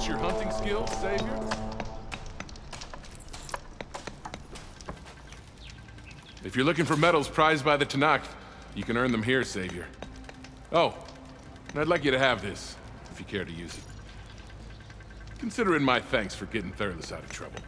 Practice your hunting skills, Savior? If you're looking for medals prized by the Tanakh, you can earn them here, Savior. Oh, and I'd like you to have this, if you care to use it. Consider it my thanks for getting Thurles out of trouble.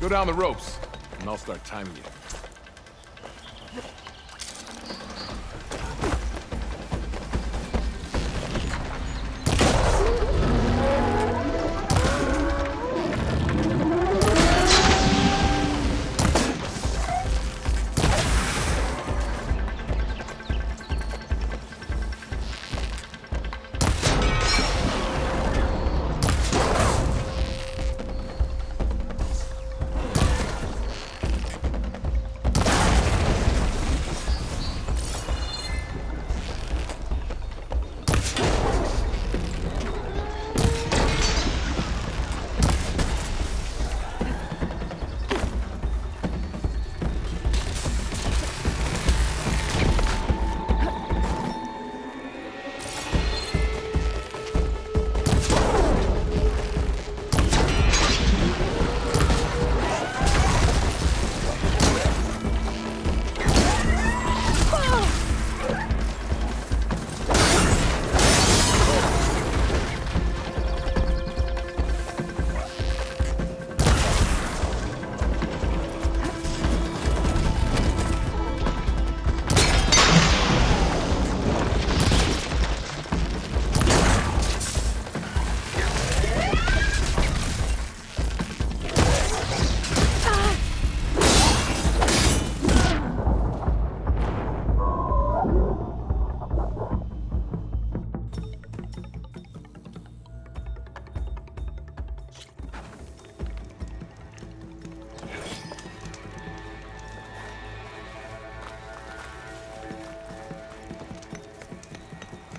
Go down the ropes, and I'll start timing you.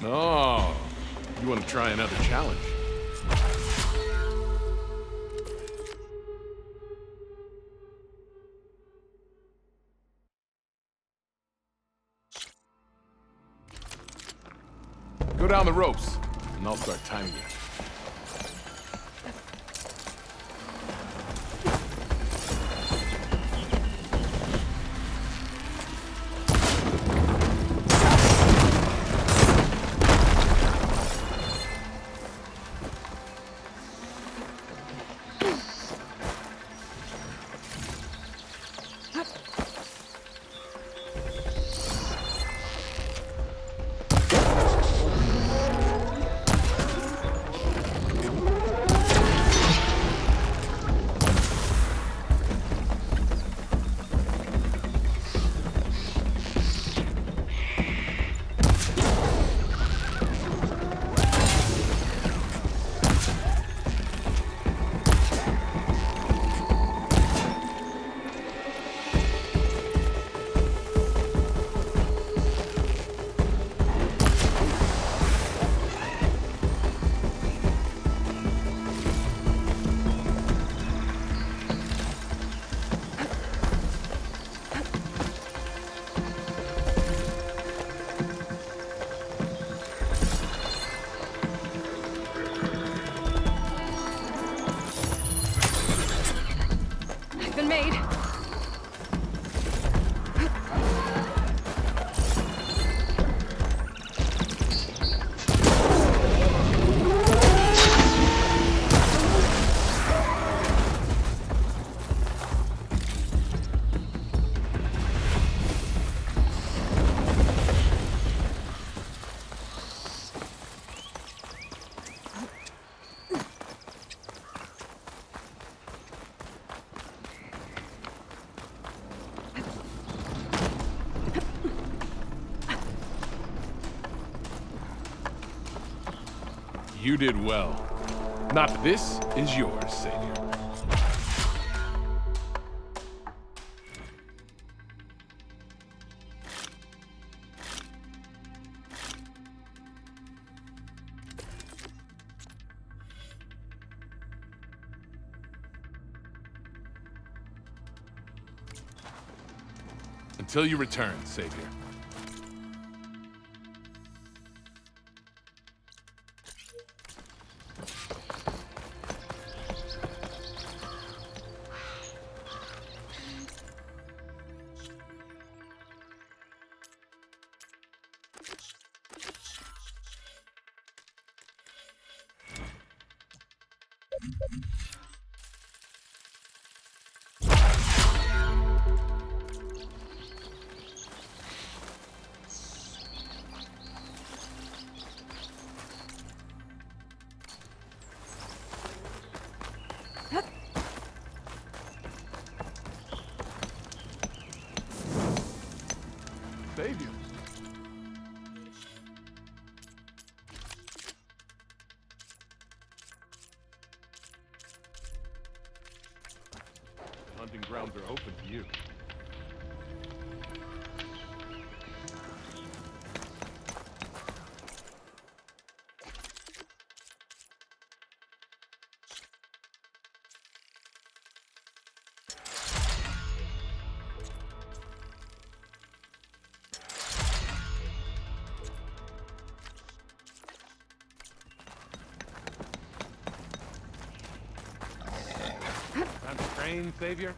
Oh, you want to try another challenge? Go down the ropes, and I'll start timing you. You did well. Not this is yours, Savior. Until you return, Savior. Savior. The hunting grounds are open to you. Time to train, Savior?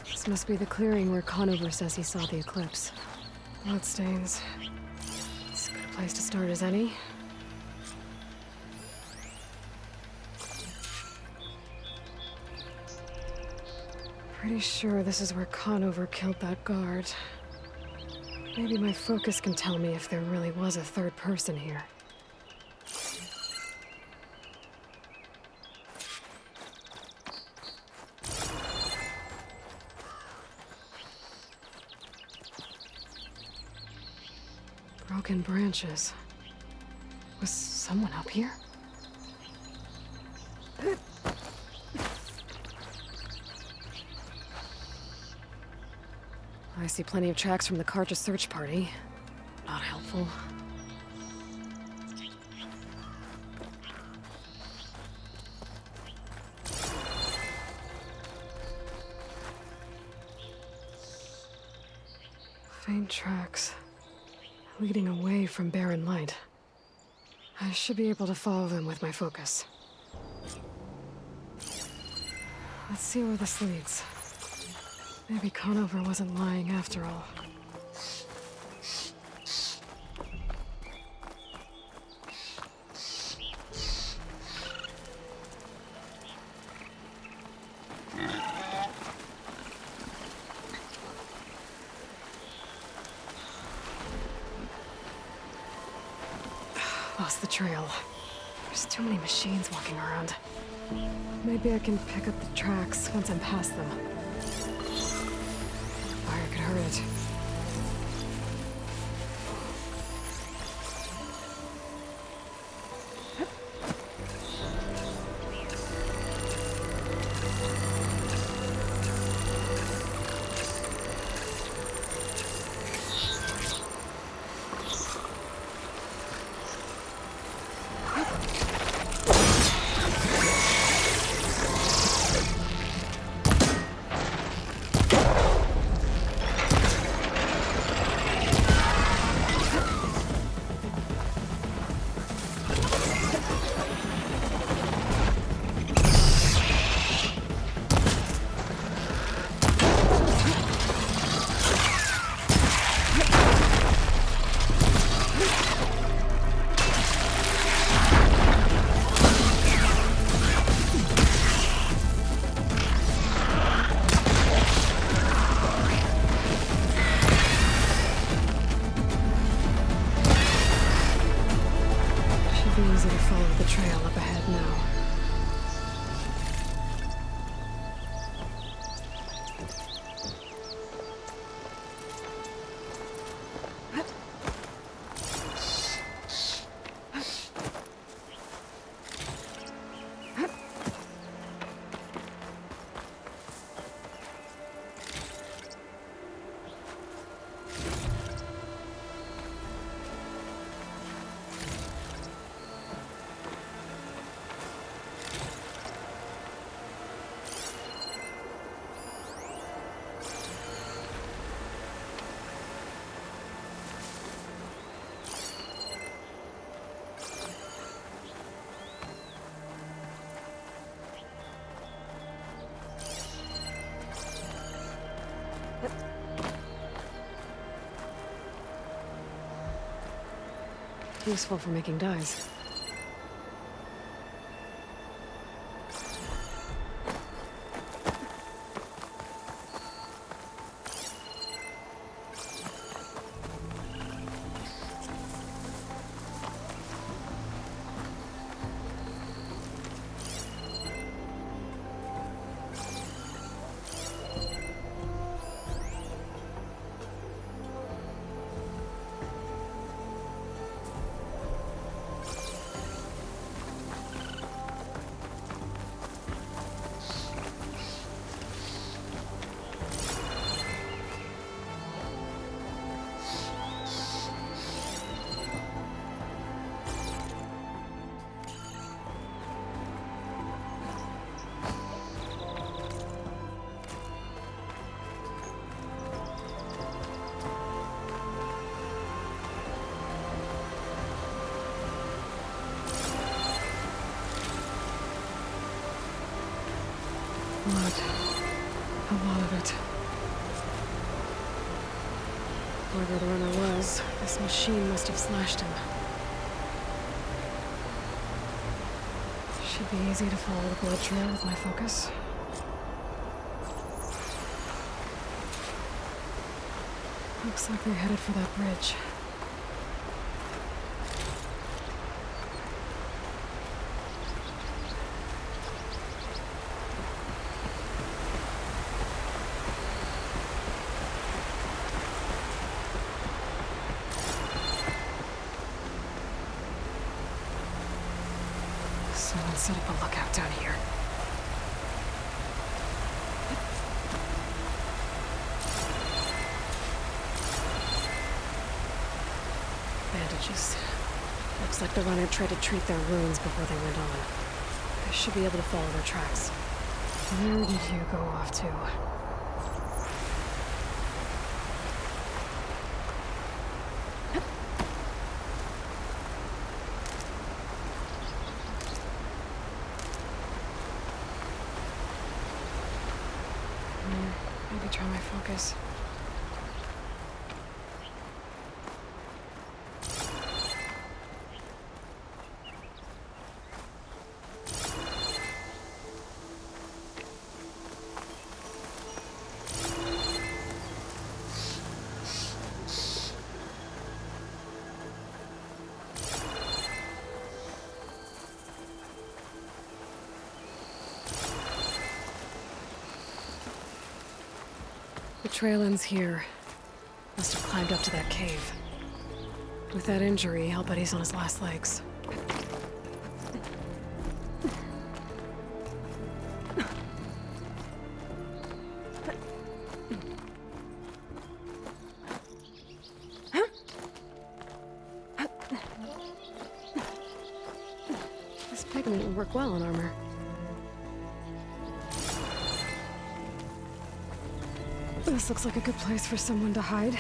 This must be the clearing where Conover says he saw the eclipse. Bloodstains. It's a good place to start as any. Pretty sure this is where Conover killed that guard. Maybe my focus can tell me if there really was a third person here. Broken branches. Was someone up here? I see plenty of tracks from the Karja search party. Not helpful. Faint tracks. Leading away from barren light. I should be able to follow them with my focus. Let's see where this leads. Maybe Conover wasn't lying after all. Lost the trail. There's too many machines walking around. Maybe I can pick up the tracks once I'm past them. Fire could hurt it. Should be easy to follow the trail up ahead now. Useful for making dyes. Blood. A lot of it. Whoever the runner was, this machine must have slashed him. Should be easy to follow the blood trail with my focus. Looks like they're headed for that bridge. Someone set up a lookout down here. Bandages. Looks like the runner tried to treat their wounds before they went on. I should be able to follow their tracks. Where did you go off to? Maybe try my focus. The trail ends here. Must have climbed up to that cave. With that injury, I'll bet he's on his last legs. This pigment would work well on armor. This looks like a good place for someone to hide.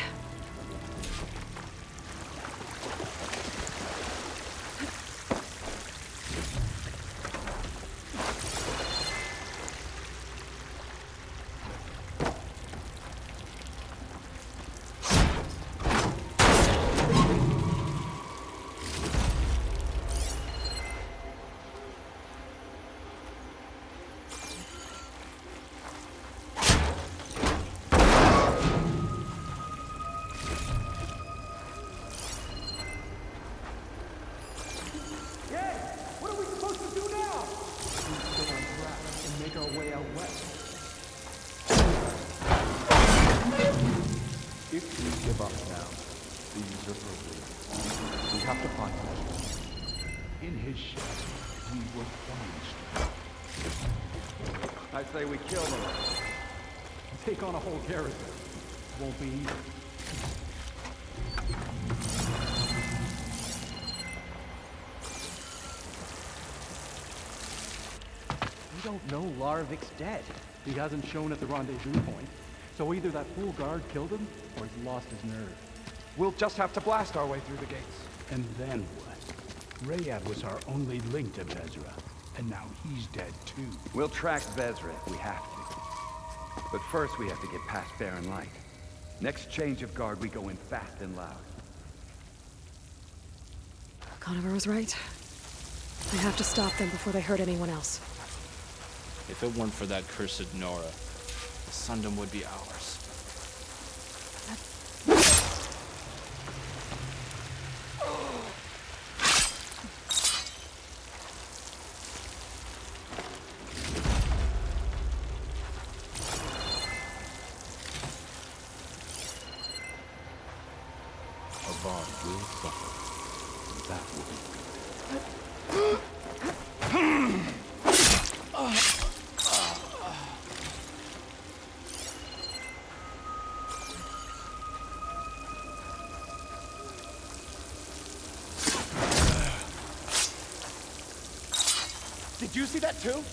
give up now. The usurper will. We have to find him. In his ship, we will find strength. I say we kill them. Take on a whole garrison. Won't be easy. We don't know Larvik's dead. He hasn't shown at the rendezvous point, so either that fool guard killed him, or he's lost his nerve. We'll just have to blast our way through the gates. And then what? Rayad was our only link to Vezra, and now he's dead too. We'll track Vezra if we have to. But first we have to get past Barren Light. Next change of guard, we go in fast and loud. Conover was right. I have to stop them before they hurt anyone else. If it weren't for that cursed Nora, Sundom would be ours. Avon will suffer. That will be Did you see that too? It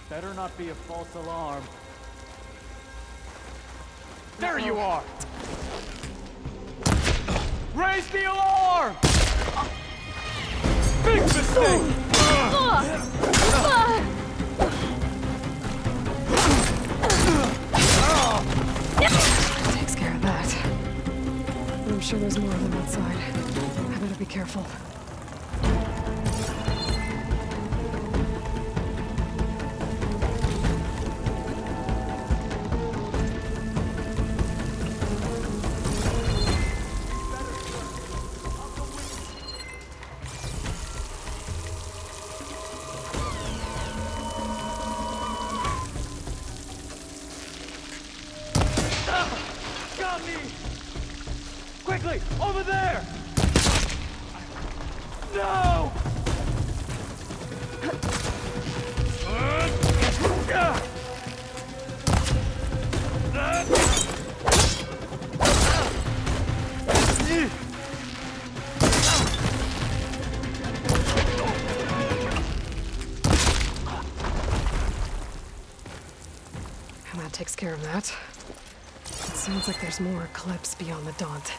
better not be a false alarm. There you are! Raise the alarm! Big mistake! Takes care of that. I'm sure there's more of them outside. I better be careful. Got me! Quickly, over there! No! And that takes care of that. It sounds like there's more Eclipse beyond the Daunt.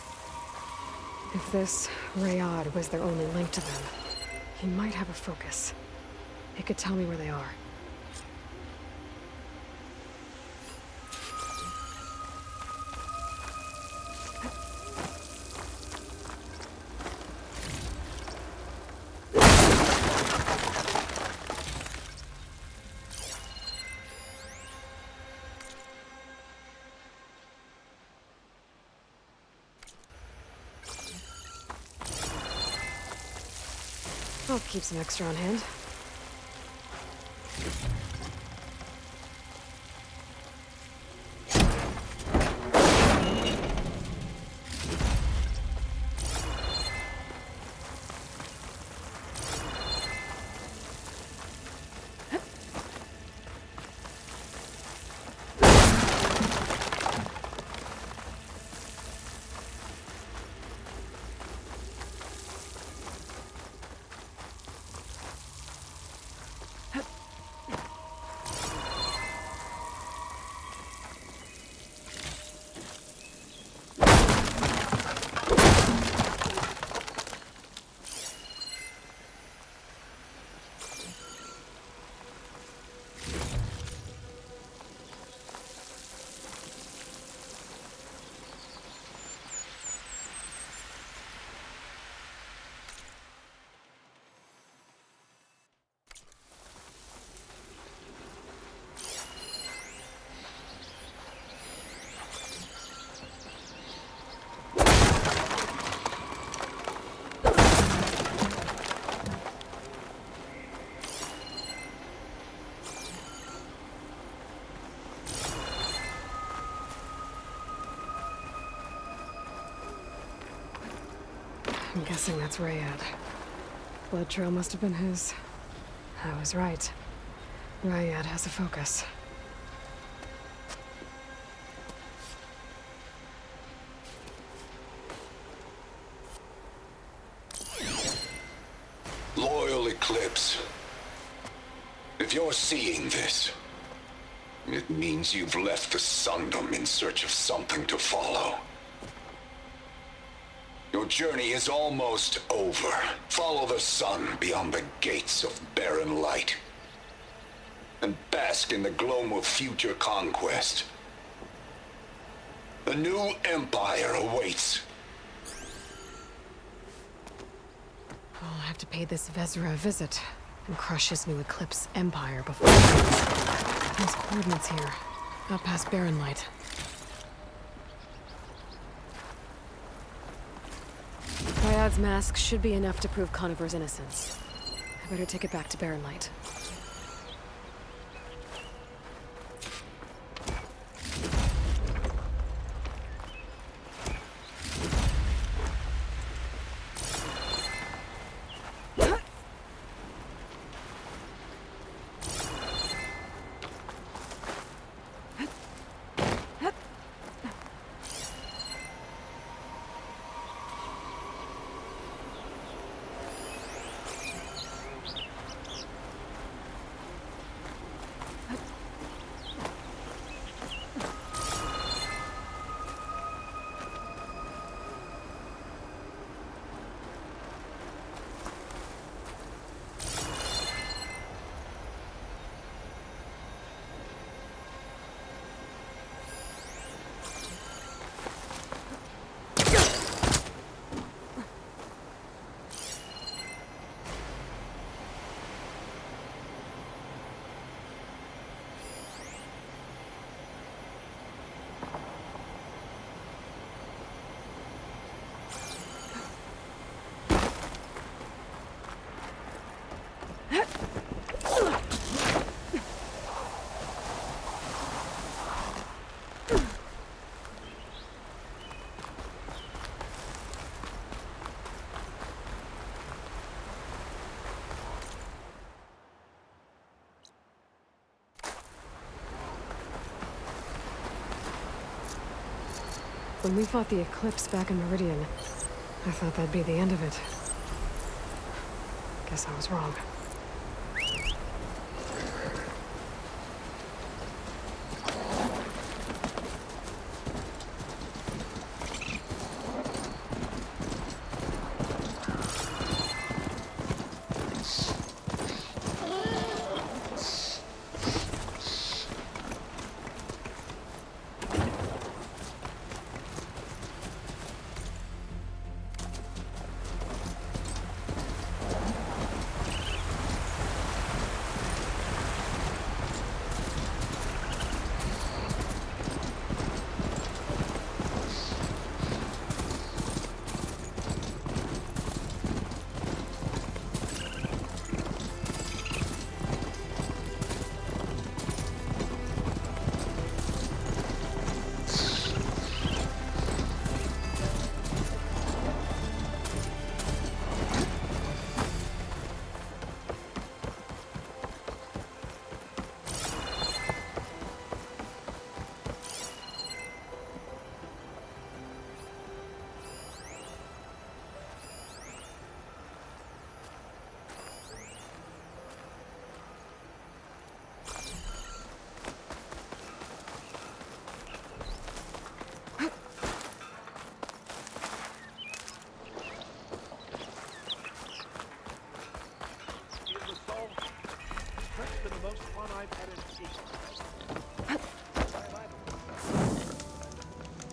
If this Rayad was their only link to them, he might have a focus. It could tell me where they are. I'll keep some extra on hand. I'm guessing that's Rayad. Blood trail must have been his. I was right. Rayad has a focus. Loyal Eclipse. If you're seeing this, it means you've left the Sundom in search of something to follow. Your journey is almost over. Follow the sun beyond the gates of barren light, and bask in the gloam of future conquest. A new empire awaits. I'll have to pay this Vezra a visit and crush his new Eclipse empire before he leaves. There's coordinates here, out past Barren Light. Ryad's mask should be enough to prove Conover's innocence. I better take it back to Barren Light. When we fought the Eclipse back in Meridian, I thought that'd be the end of it. Guess I was wrong.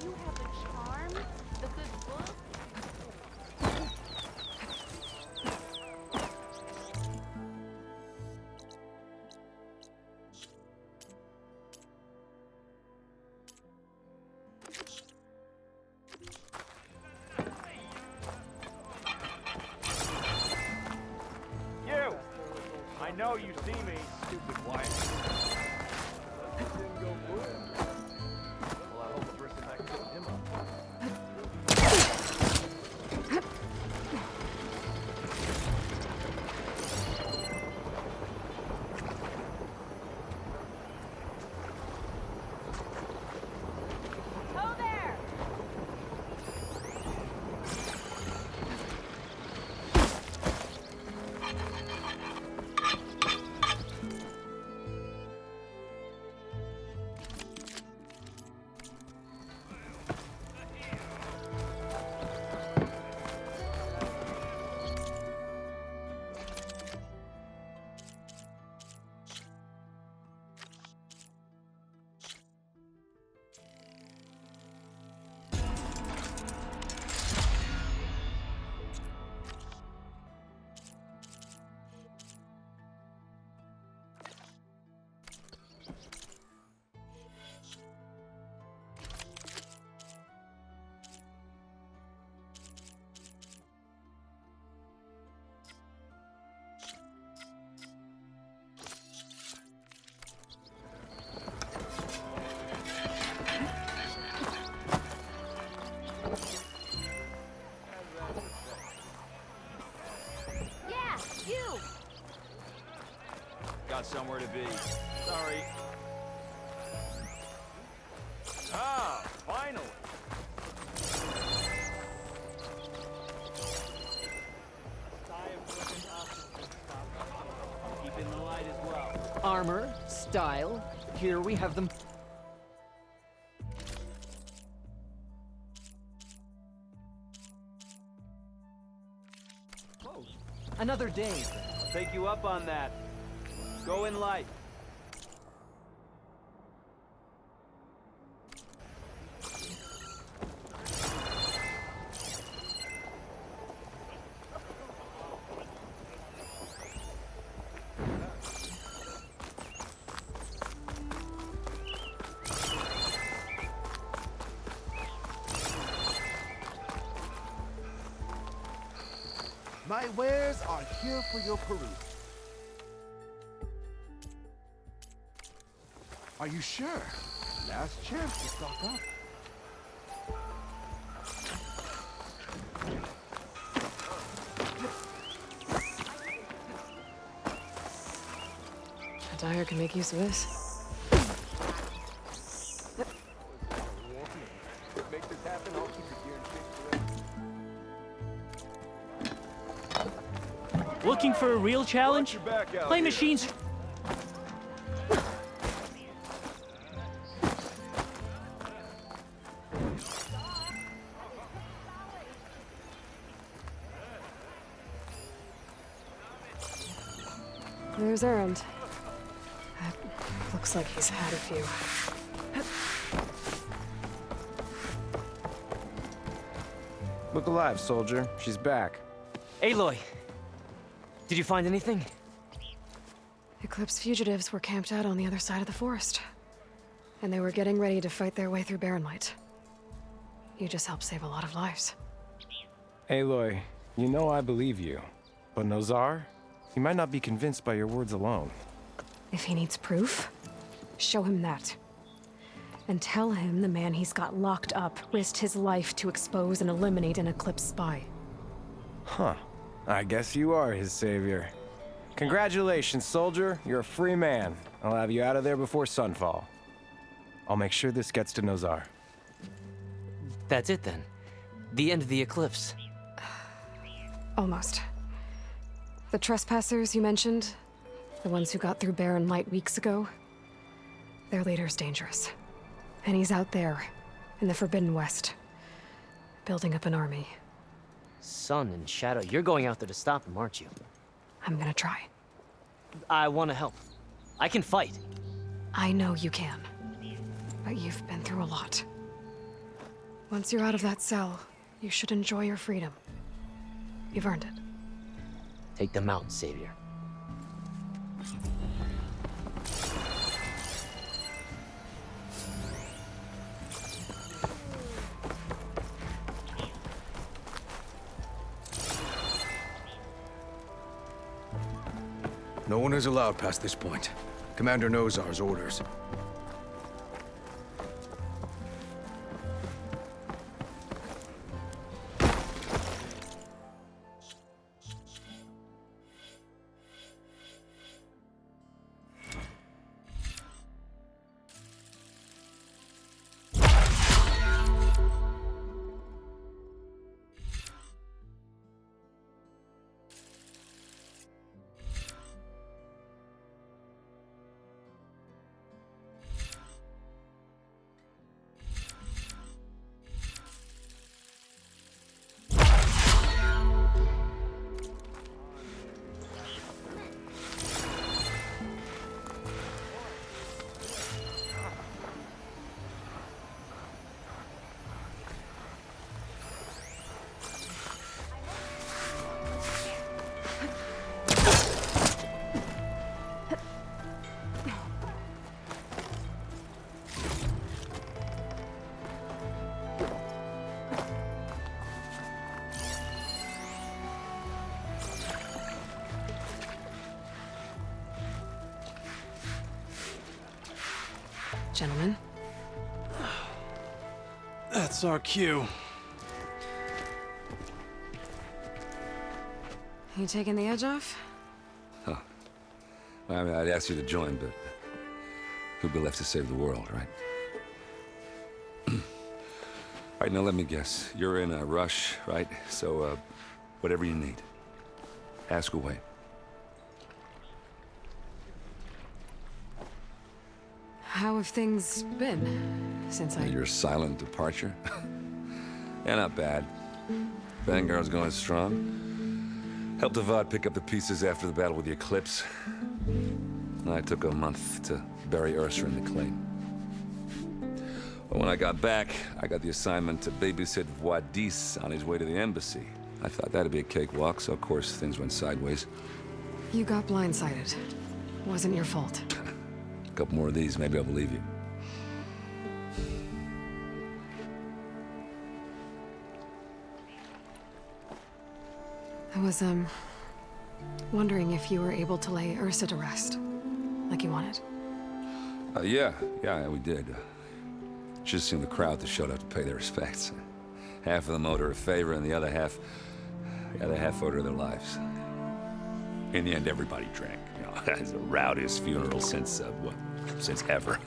You have the charm, the good book. You! I know you see me, stupid wife. Well, I hope the person back put him up. Got somewhere to be. Sorry. Ah, finally. Keeping the light as well. Armor, style, here we have them. Another day. I'll take you up on that. Go in light. My wares are here for your perusal. Are you sure? Last chance to stock up. Dyer can make use of this. Make this happen, I'll keep your gear in shape. Looking for a real challenge? Watch your back out Play here. machines. There's Errand. Looks like he's had a few. Look alive, soldier. She's back. Aloy, did you find anything? Eclipse fugitives were camped out on the other side of the forest. And they were getting ready to fight their way through Barren Light. You just helped save a lot of lives. Aloy, you know I believe you. But Nozar? He might not be convinced by your words alone. If he needs proof, show him that. And tell him the man he's got locked up risked his life to expose and eliminate an Eclipse spy. Huh. I guess you are his savior. Congratulations, soldier. You're a free man. I'll have you out of there before sunfall. I'll make sure this gets to Nozar. That's it then. The end of the Eclipse. Almost. The trespassers you mentioned, the ones who got through Barren Light weeks ago, their leader's dangerous. And he's out there, in the Forbidden West, building up an army. Sun and Shadow, you're going out there to stop him, aren't you? I'm gonna try. I want to help. I can fight. I know you can. But you've been through a lot. Once you're out of that cell, you should enjoy your freedom. You've earned it. Take them out, Savior. No one is allowed past this point. Commander Nozar's orders. Gentlemen. That's our cue. You taking the edge off? I mean, I'd ask you to join, but who'd be left to save the world, right? All right, now let me guess. You're in a rush, right? So, whatever you need, ask away. How have things been since Your silent departure? Yeah, not bad. Vanguard's going strong. Helped Avad pick up the pieces after the battle with the Eclipse. I took a month to bury Ursa in the claim. But when I got back, I got the assignment to babysit Wadis on his way to the embassy. I thought that'd be a cakewalk, so of course things went sideways. You got blindsided. Wasn't your fault. A couple more of these, maybe I'll believe you. I was, wondering if you were able to lay Ursa to rest, like you wanted. Yeah, we did. Just seemed the crowd that showed up to pay their respects. Half of them owed her a favor, and the other half owed her their lives. In the end, everybody drank. You know, it's the rowdiest funeral since ever.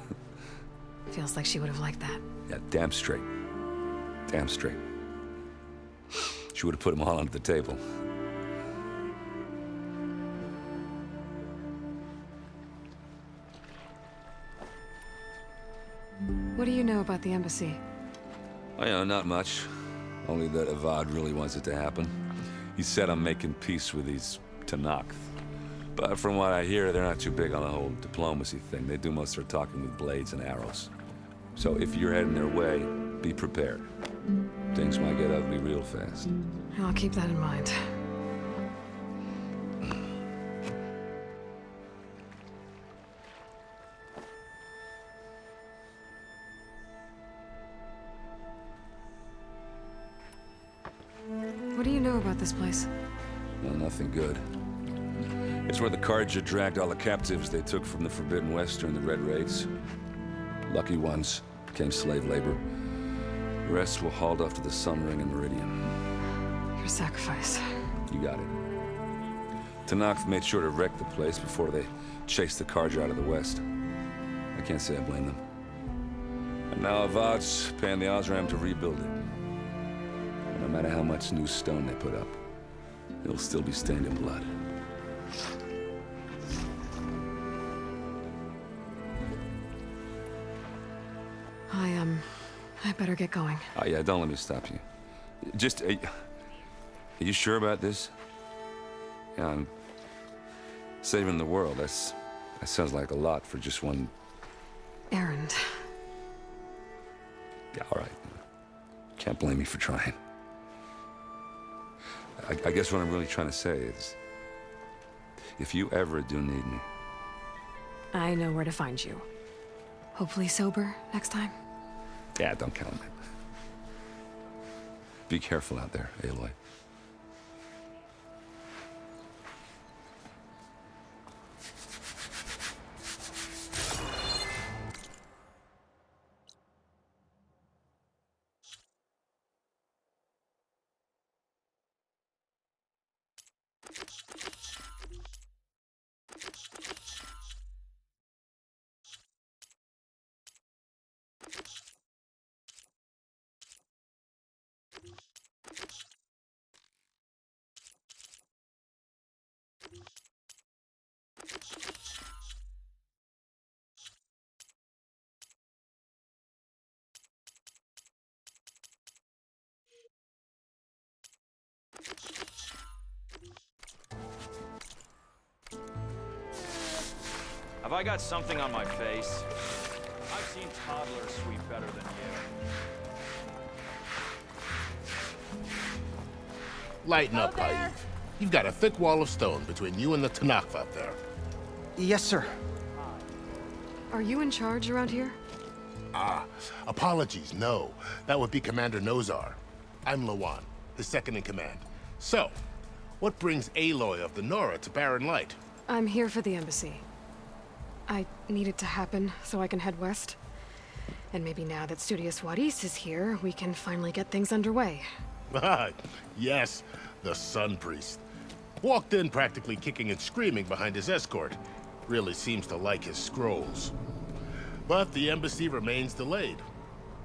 Feels like she would have liked that. Yeah, damn straight. Damn straight. She would have put them all onto the table. What do you know about the embassy? Oh, you know, not much. Only that Avad really wants it to happen. He said I'm making peace with these Tenakth. But from what I hear, they're not too big on the whole diplomacy thing. They do most of their talking with blades and arrows. So if you're heading their way, be prepared. Things might get ugly real fast. I'll keep that in mind. What do you know about this place? Well, nothing good. It's where the Carja dragged all the captives they took from the Forbidden West during the Red Raids. Lucky ones became slave labor. The rest were hauled off to the Sun Ring and Meridian. Your sacrifice. You got it. Tenakth made sure to wreck the place before they chased the Carja out of the West. I can't say I blame them. And now Avad's paying the Osram to rebuild it. And no matter how much new stone they put up, it'll still be stained in blood. I better get going. Oh, yeah, don't let me stop you. Just, are you sure about this? Yeah, I'm saving the world. That sounds like a lot for just one... errand. Yeah, all right. Can't blame me for trying. I guess what I'm really trying to say is, if you ever do need me... I know where to find you. Hopefully sober next time. Yeah, don't count on it. Be careful out there, Aloy. Have I got something on my face? I've seen toddlers sweep better than you. Lighten up, Paif. You've got a thick wall of stone between you and the Tenakth up there. Yes, sir. Are you in charge around here? Ah, apologies, no. That would be Commander Nozar. I'm Lawan, his second in command. So, what brings Aloy of the Nora to Barren Light? I'm here for the embassy. I need it to happen so I can head west. And maybe now that Studious Wadis is here, we can finally get things underway. Ah, yes, the Sun Priest. Walked in practically kicking and screaming behind his escort. really seems to like his scrolls. But the embassy remains delayed.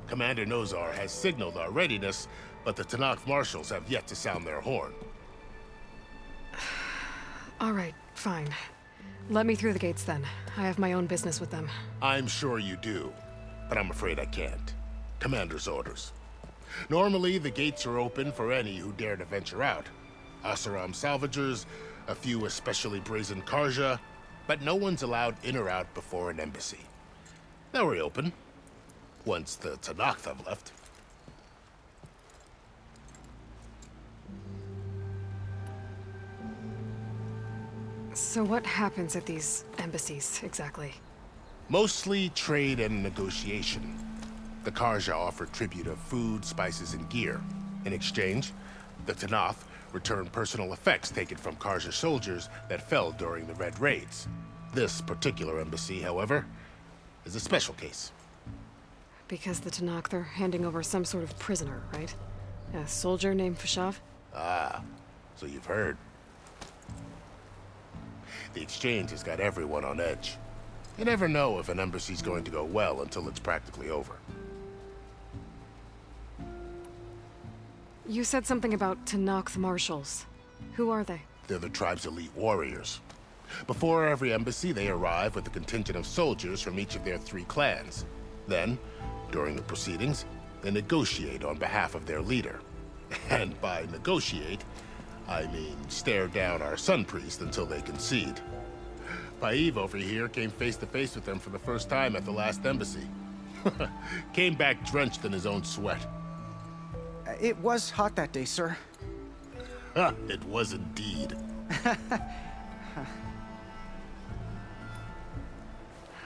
Commander Nozar has signaled our readiness, but the Tanakh marshals have yet to sound their horn. All right, fine. Let me through the gates then. I have my own business with them. I'm sure you do, but I'm afraid I can't. Commander's orders. Normally, the gates are open for any who dare to venture out. Asaram salvagers, a few especially brazen Karja, but no one's allowed in or out before an embassy. They'll reopen, once the Tanakh have left. So what happens at these embassies, exactly? Mostly trade and negotiation. The Karja offer tribute of food, spices, and gear. In exchange, the Tanakh return personal effects taken from Karja soldiers that fell during the Red Raids. This particular embassy, however, is a special case. Because the Tanakh, they're handing over some sort of prisoner, right? A soldier named Fashav? Ah, so you've heard. The exchange has got everyone on edge. You never know if an embassy's going to go well until it's practically over. You said something about Tanakh marshals. Who are they? They're the tribe's elite warriors. Before every embassy, they arrive with a contingent of soldiers from each of their 3 clans. Then, during the proceedings, they negotiate on behalf of their leader. And by negotiate, I mean stare down our sun priest until they concede. Paiv over here came face to face with them for the first time at the last embassy. Came back drenched in his own sweat. It was hot that day, sir. It was indeed.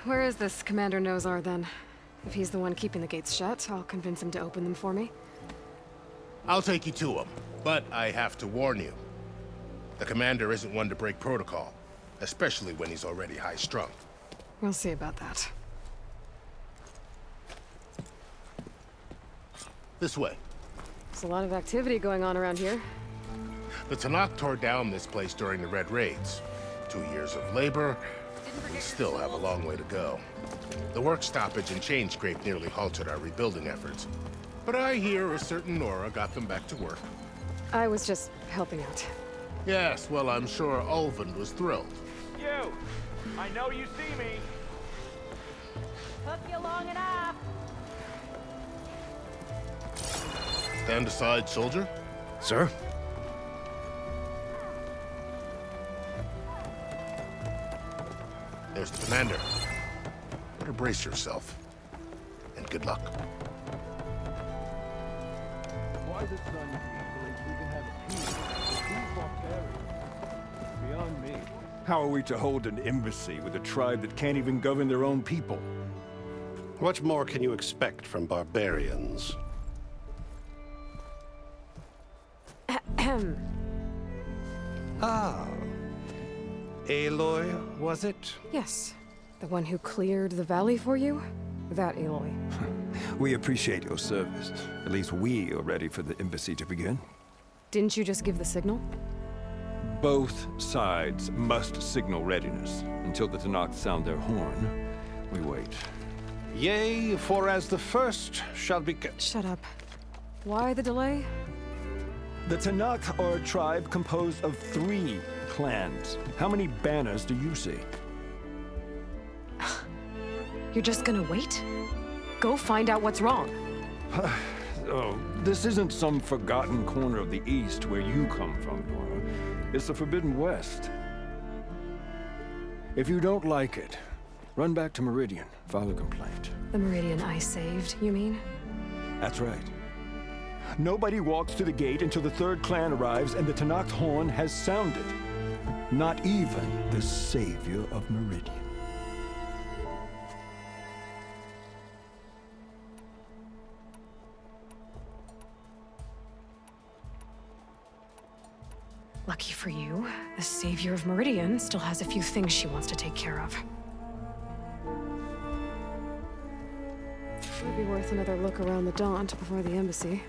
Where is this Commander Nozar, then? If he's the one keeping the gates shut, I'll convince him to open them for me. I'll take you to him, but I have to warn you. The commander isn't one to break protocol, especially when he's already high-strung. We'll see about that. This way. There's a lot of activity going on around here. The Tanakh tore down this place during the Red Raids. 2 years of labor, we still have a long way to go. The work stoppage and chain scrape nearly halted our rebuilding efforts. But I hear a certain Nora got them back to work. I was just helping out. Yes, well, I'm sure Ulvin was thrilled. You! I know you see me! Took you long enough. Stand aside, soldier. Sir? There's the commander. Better brace yourself. And good luck. Why the sun believes we can have peace with these barbarians? Beyond me. How are we to hold an embassy with a tribe that can't even govern their own people? What more can you expect from barbarians? Ah. Aloy, was it? Yes. The one who cleared the valley for you? That Aloy. We appreciate your service. At least we are ready for the embassy to begin. Didn't you just give the signal? Both sides must signal readiness. Until the Tanakh sound their horn, we wait. Yea, for as the first shall be... Shut up. Why the delay? The Tanakh are a tribe composed of 3 clans. How many banners do you see? You're just gonna wait? Go find out what's wrong. Oh, this isn't some forgotten corner of the East where you come from, Nora. It's the Forbidden West. If you don't like it, run back to Meridian, file a complaint. The Meridian I saved, you mean? That's right. Nobody walks to the gate until the 3rd clan arrives and the Tanakh horn has sounded. Not even the savior of Meridian. Lucky for you, the savior of Meridian still has a few things she wants to take care of. Might be worth another look around the Daunt before the embassy.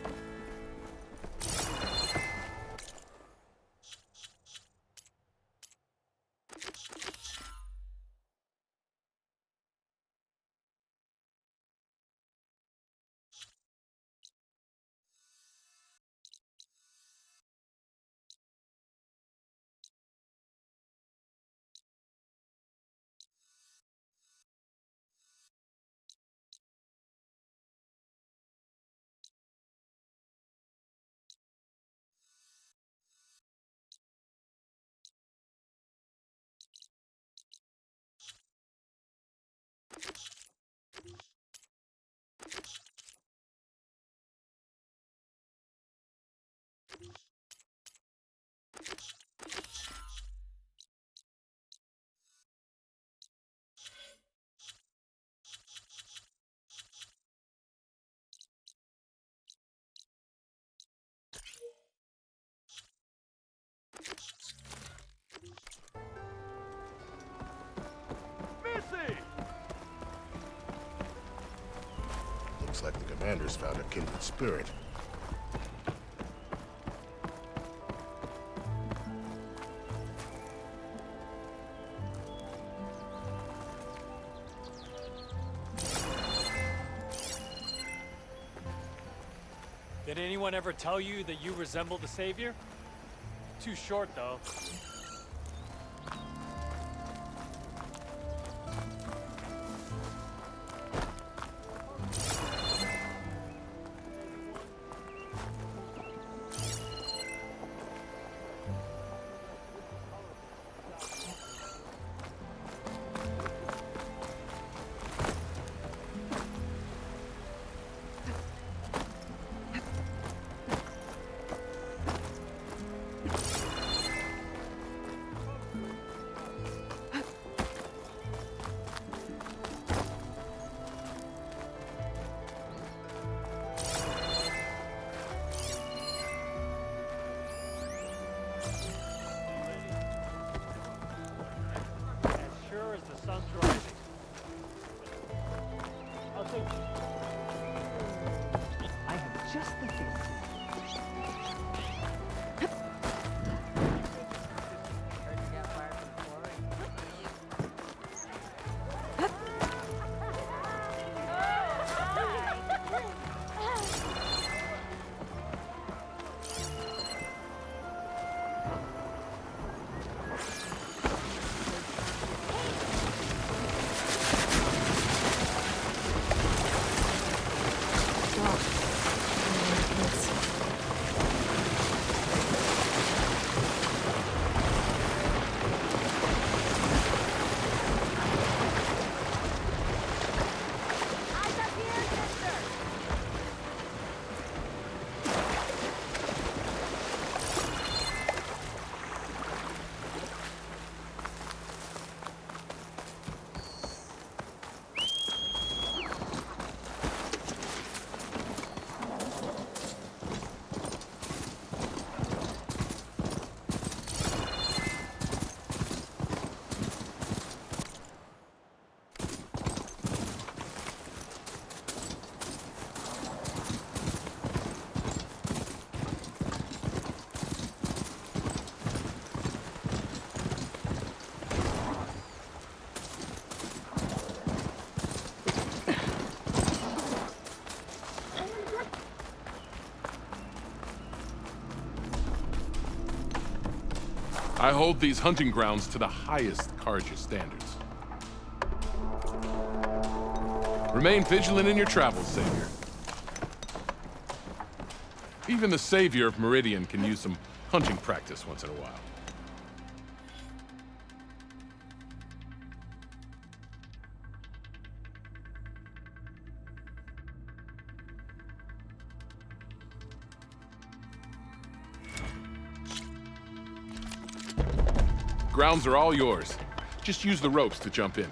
Looks like the commander's found a kindred spirit. Did anyone ever tell you that you resemble the Savior? Too short, though. I have just the thing. I hold these hunting grounds to the highest Carja standards. Remain vigilant in your travels, Savior. Even the Savior of Meridian can use some hunting practice once in a while. Grounds are all yours. Just use the ropes to jump in.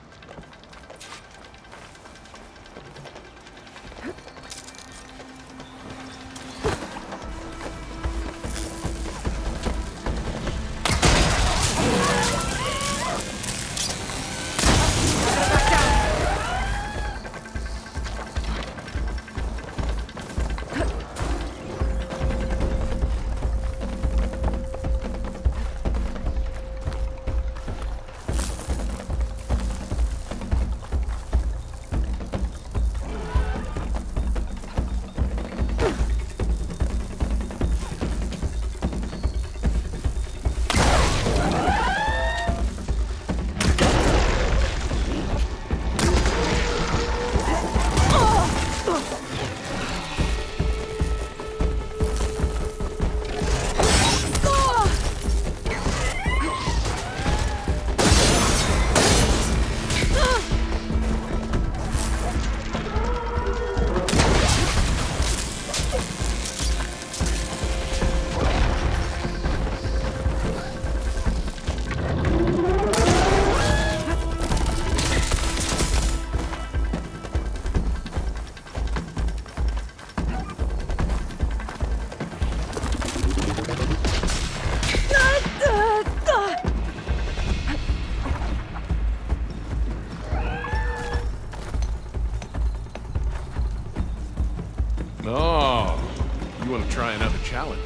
challenge.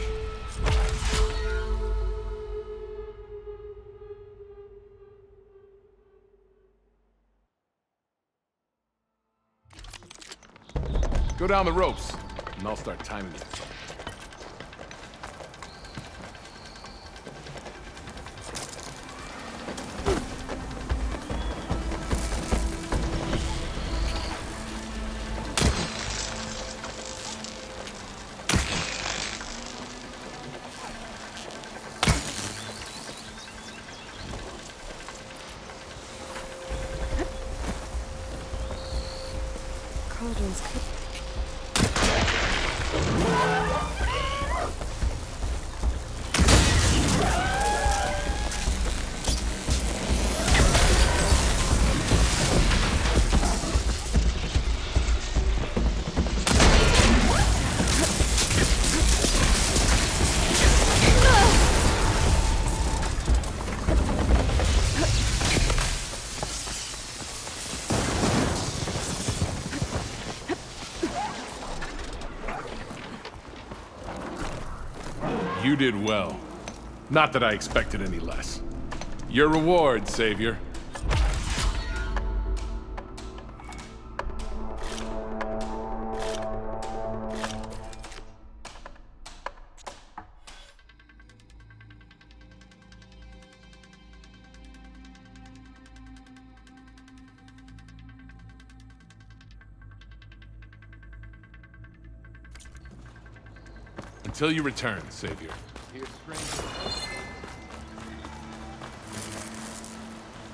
Go down the ropes, and I'll start timing it. Cauldrons could... You did well. Not that I expected any less. Your reward, Savior. Until you return, Savior.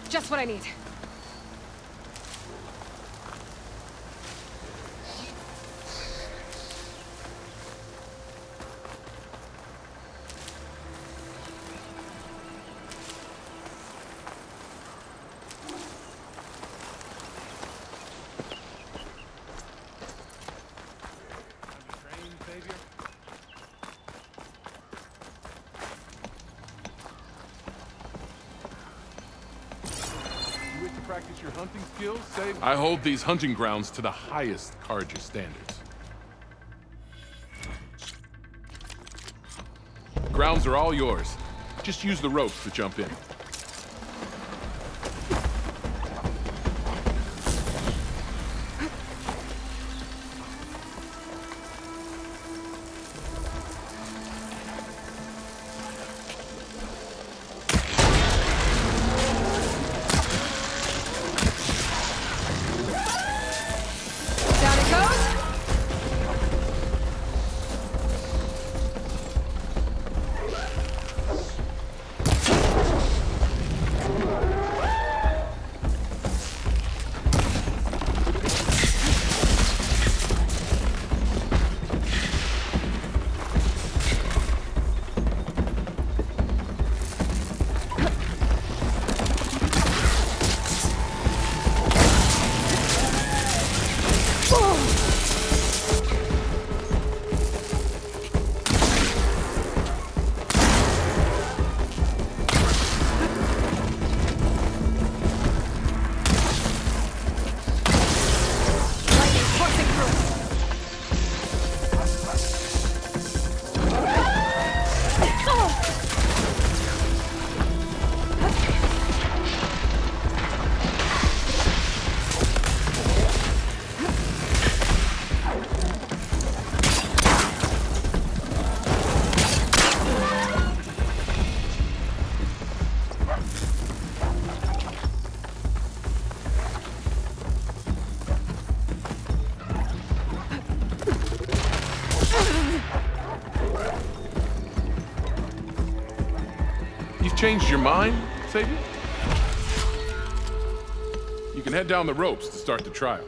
Just what I need. Practice your hunting skills, Savior? I hold these hunting grounds to the highest Carja standards. Grounds are all yours. Just use the ropes to jump in. Changed your mind, Savior? You can head down the ropes to start the trial.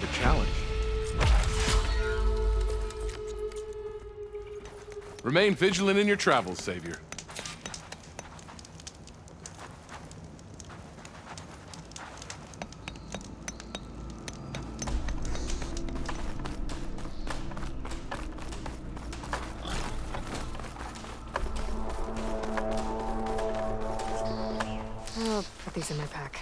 another challenge. Remain vigilant in your travels, Savior. I'll put these in my pack.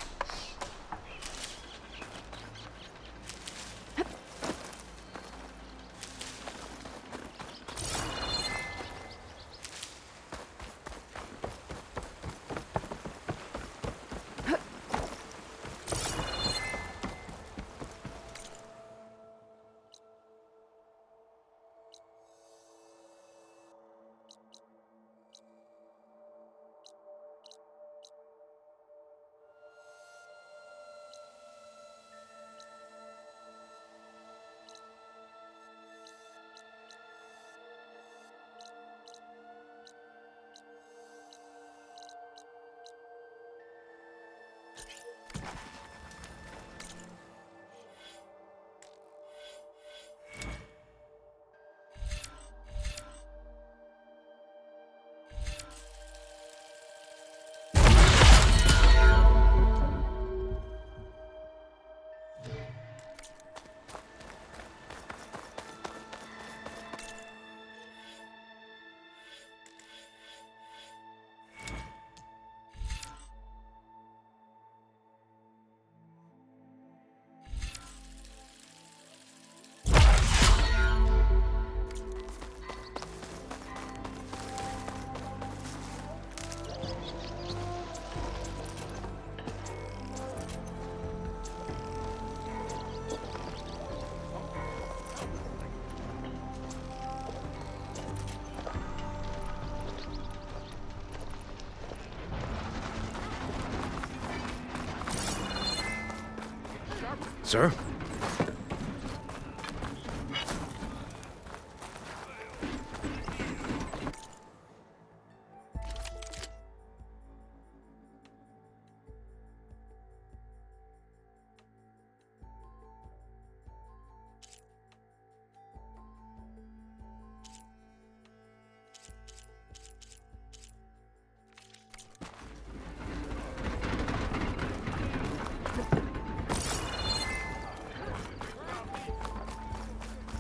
Sir?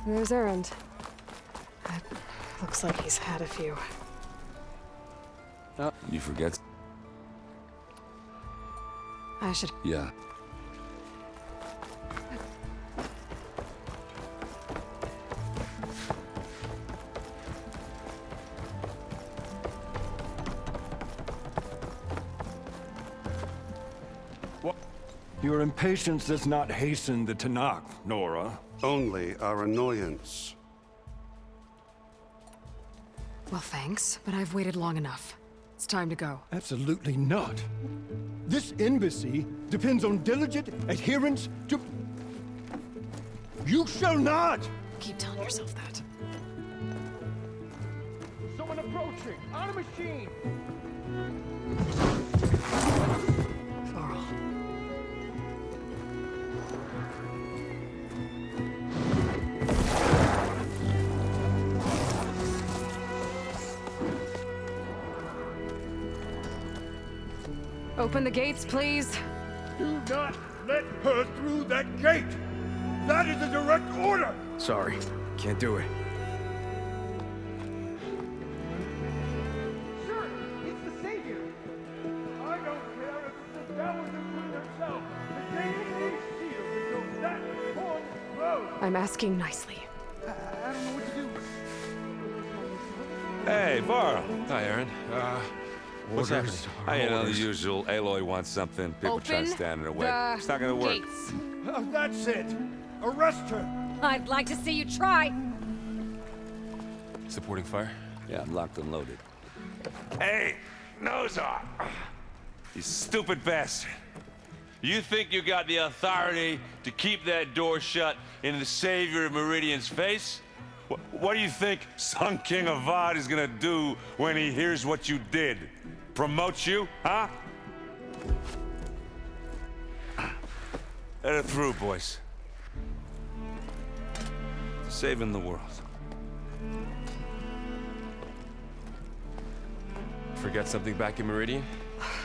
There's Errand. Looks like he's had a few. You forget? I should... Yeah. Your impatience does not hasten the Tanakh, Nora. Only our annoyance. Well, thanks, but I've waited long enough. It's time to go. Absolutely not. This embassy depends on diligent adherence to... You shall not! Keep telling yourself that. Someone approaching! On a machine! Varl. Open the gates, please. Do not let her through that gate! That is a direct order! Sorry, can't do it. Sir, it's the Savior! I don't care if it's the devil between herself. The gate is sealed until that point closed. I'm asking nicely. I don't know what to do. Hey, Varl. Hi, Aaron. What's happening? You know, the usual. Aloy wants something. People try to stand in her way. It's not gonna work. Gates. That's it. Arrest her. I'd like to see you try. Supporting fire? Yeah, I'm locked and loaded. Hey, nose off! You stupid bastard. You think you got the authority to keep that door shut in the Savior of Meridian's face? What do you think Sun King Avad is gonna do when he hears what you did? Promote you, huh? Let her through, boys. saving the world. Forget something back in Meridian?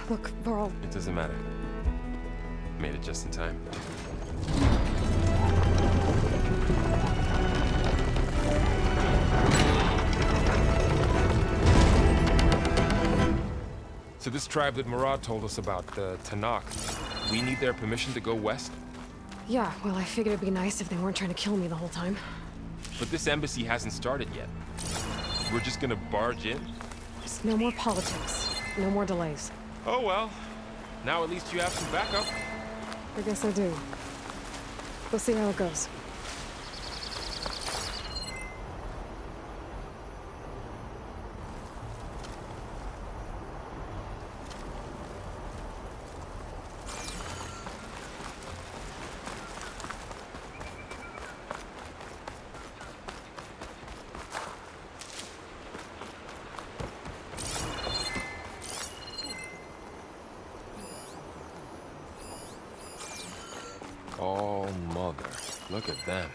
Look, Varl. It doesn't matter. Made it just in time. So this tribe that Murad told us about, the Tanakh, we need their permission to go west? Yeah, well, I figured it'd be nice if they weren't trying to kill me the whole time. But this embassy hasn't started yet. We're just gonna barge in? Just no more politics. No more delays. Oh well. Now at least you have some backup. I guess I do. We'll see how it goes. Oh, mother. Look at them.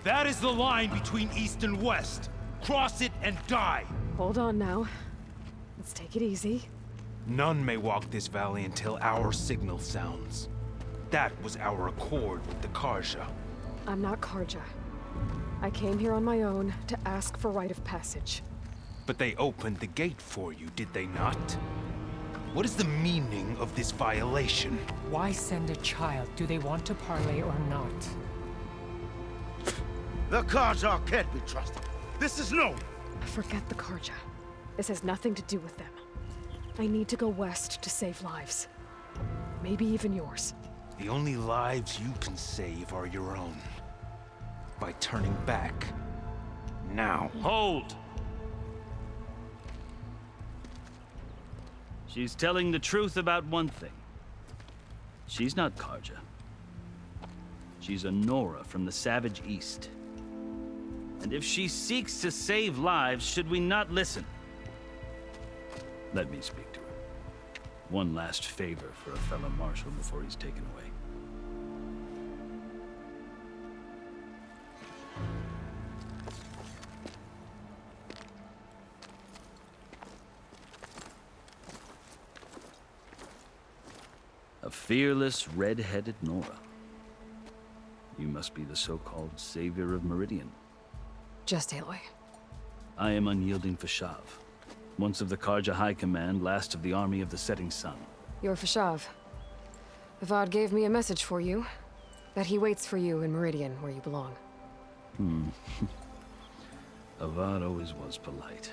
That is the line between East and West. Cross it and die. Hold on now. Let's take it easy. None may walk this valley until our signal sounds. That was our accord with the Karja. I'm not Karja. I came here on my own to ask for rite of passage. But they opened the gate for you, did they not? What is the meaning of this violation? Why send a child? Do they want to parley or not? The Karja can't be trusted. This is known. Forget the Karja. This has nothing to do with them. I need to go west to save lives. Maybe even yours. The only lives you can save are your own. By turning back. Now. Hold! She's telling the truth about one thing. She's not Karja. She's a Nora from the Savage East. And if she seeks to save lives, should we not listen? Let me speak to her. One last favor for a fellow marshal before he's taken away. A fearless, red-headed Nora. You must be the so-called savior of Meridian. Just Aloy. I am unyielding Fashav. Once of the Karja High Command, last of the army of the setting sun. You're Fashav. Avad gave me a message for you. That he waits for you in Meridian, where you belong. Avad always was polite.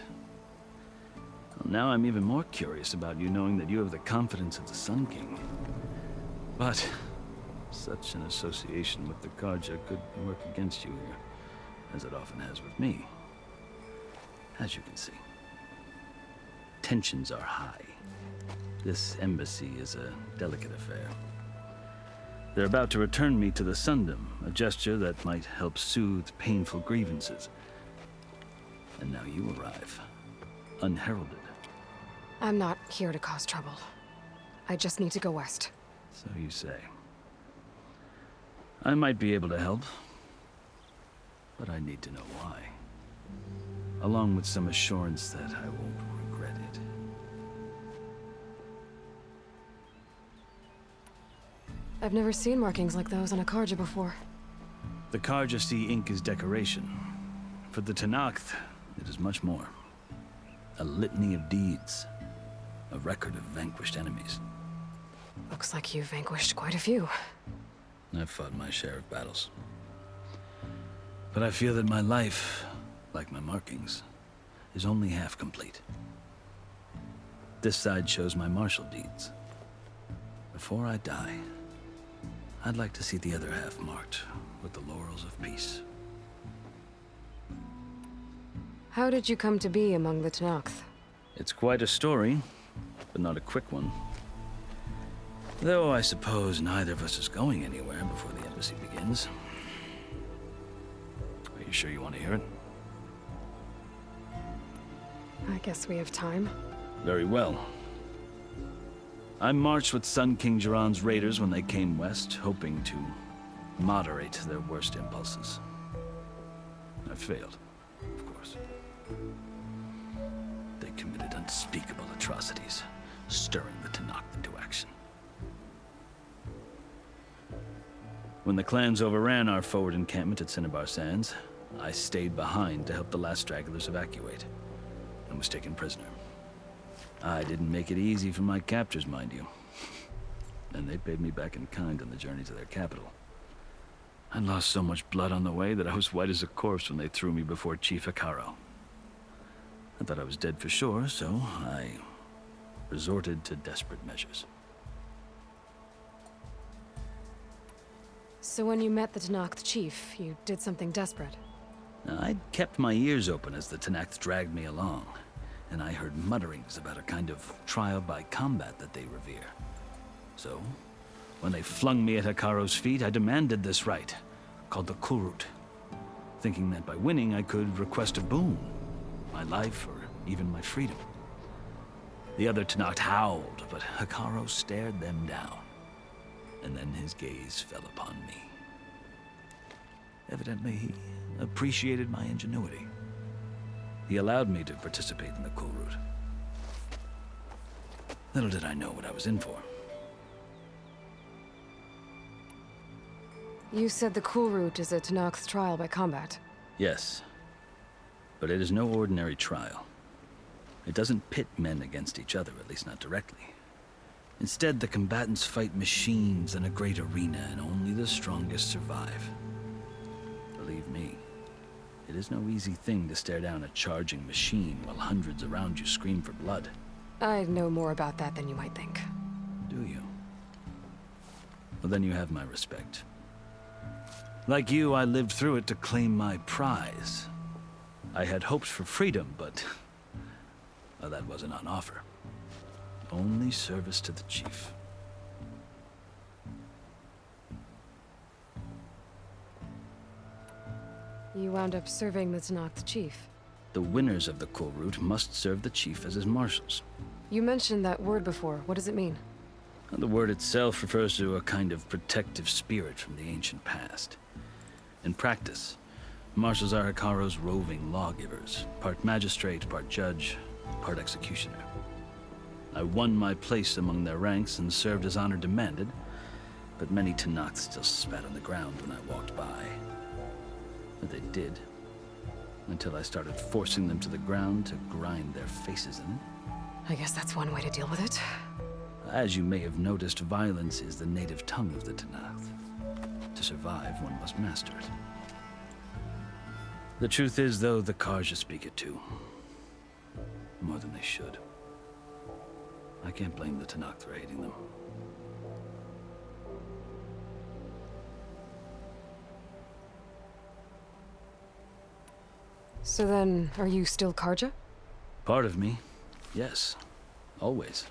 Well, now I'm even more curious about you knowing that you have the confidence of the Sun King. But such an association with the Karja could work against you here, as it often has with me. As you can see. Tensions are high. This embassy is a delicate affair. They're about to return me to the Sundom, a gesture that might help soothe painful grievances. And now you arrive, unheralded. I'm not here to cause trouble. I just need to go west. So you say. I might be able to help, but I need to know why. Along with some assurance that I won't regret it. I've never seen markings like those on a Karja before. The Karja see ink as decoration. For the Tanakh, it is much more. A litany of deeds. A record of vanquished enemies. Looks like you've vanquished quite a few. I've fought my share of battles. But I feel that my life, like my markings, is only half complete. This side shows my martial deeds. Before I die, I'd like to see the other half marked with the laurels of peace. How did you come to be among the Tanakh? It's quite a story, but not a quick one. Though I suppose neither of us is going anywhere before the embassy begins. sure you want to hear it? I guess we have time. Very well. I marched with Sun King Jiran's raiders when they came west, hoping to moderate their worst impulses. I failed, of course. They committed unspeakable atrocities, stirring the Tenakth into action. When the clans overran our forward encampment at Cinnabar Sands, I stayed behind to help the last stragglers evacuate, and was taken prisoner. I didn't make it easy for my captors, mind you. And they paid me back in kind on the journey to their capital. I lost so much blood on the way that I was white as a corpse when they threw me before Chief Hekarro. I thought I was dead for sure, so I resorted to desperate measures. So when you met the Tenakth chief, you did something desperate? I'd kept my ears open as the Tenakth dragged me along, and I heard mutterings about a kind of trial by combat that they revere. So, when they flung me at Hekarro's feet, I demanded this rite, called the Kulrut, thinking that by winning I could request a boon, my life or even my freedom. The other Tenakth howled, but Hekarro stared them down, and then his gaze fell upon me. Evidently, he appreciated my ingenuity. He allowed me to participate in the Kulrut. Little did I know what I was in for. You said the Kulrut is a Tenakth trial by combat. Yes, but it is no ordinary trial. It doesn't pit men against each other, at least not directly. Instead, the combatants fight machines in a great arena, and only the strongest survive. Believe me, it is no easy thing to stare down a charging machine while hundreds around you scream for blood. I know more about that than you might think. Do you? Well, then you have my respect. Like you, I lived through it to claim my prize. I had hoped for freedom, but well, that wasn't on offer. Only service to the chief. You wound up serving the Tenakth chief. The winners of the Kulrut must serve the chief as his marshals. You mentioned that word before. What does it mean? The word itself refers to a kind of protective spirit from the ancient past. In practice, marshals are Hekarro's roving lawgivers, part magistrate, part judge, part executioner. I won my place among their ranks and served as honor demanded, but many Tenakth still spat on the ground when I walked by. But they did, until I started forcing them to the ground to grind their faces in it. I guess that's one way to deal with it. As you may have noticed, violence is the native tongue of the Tenakth. To survive, one must master it. The truth is, though, the Karja speak it too. More than they should. I can't blame the Tenakth for hating them. So then, are you still Karja? Part of me, yes. Always.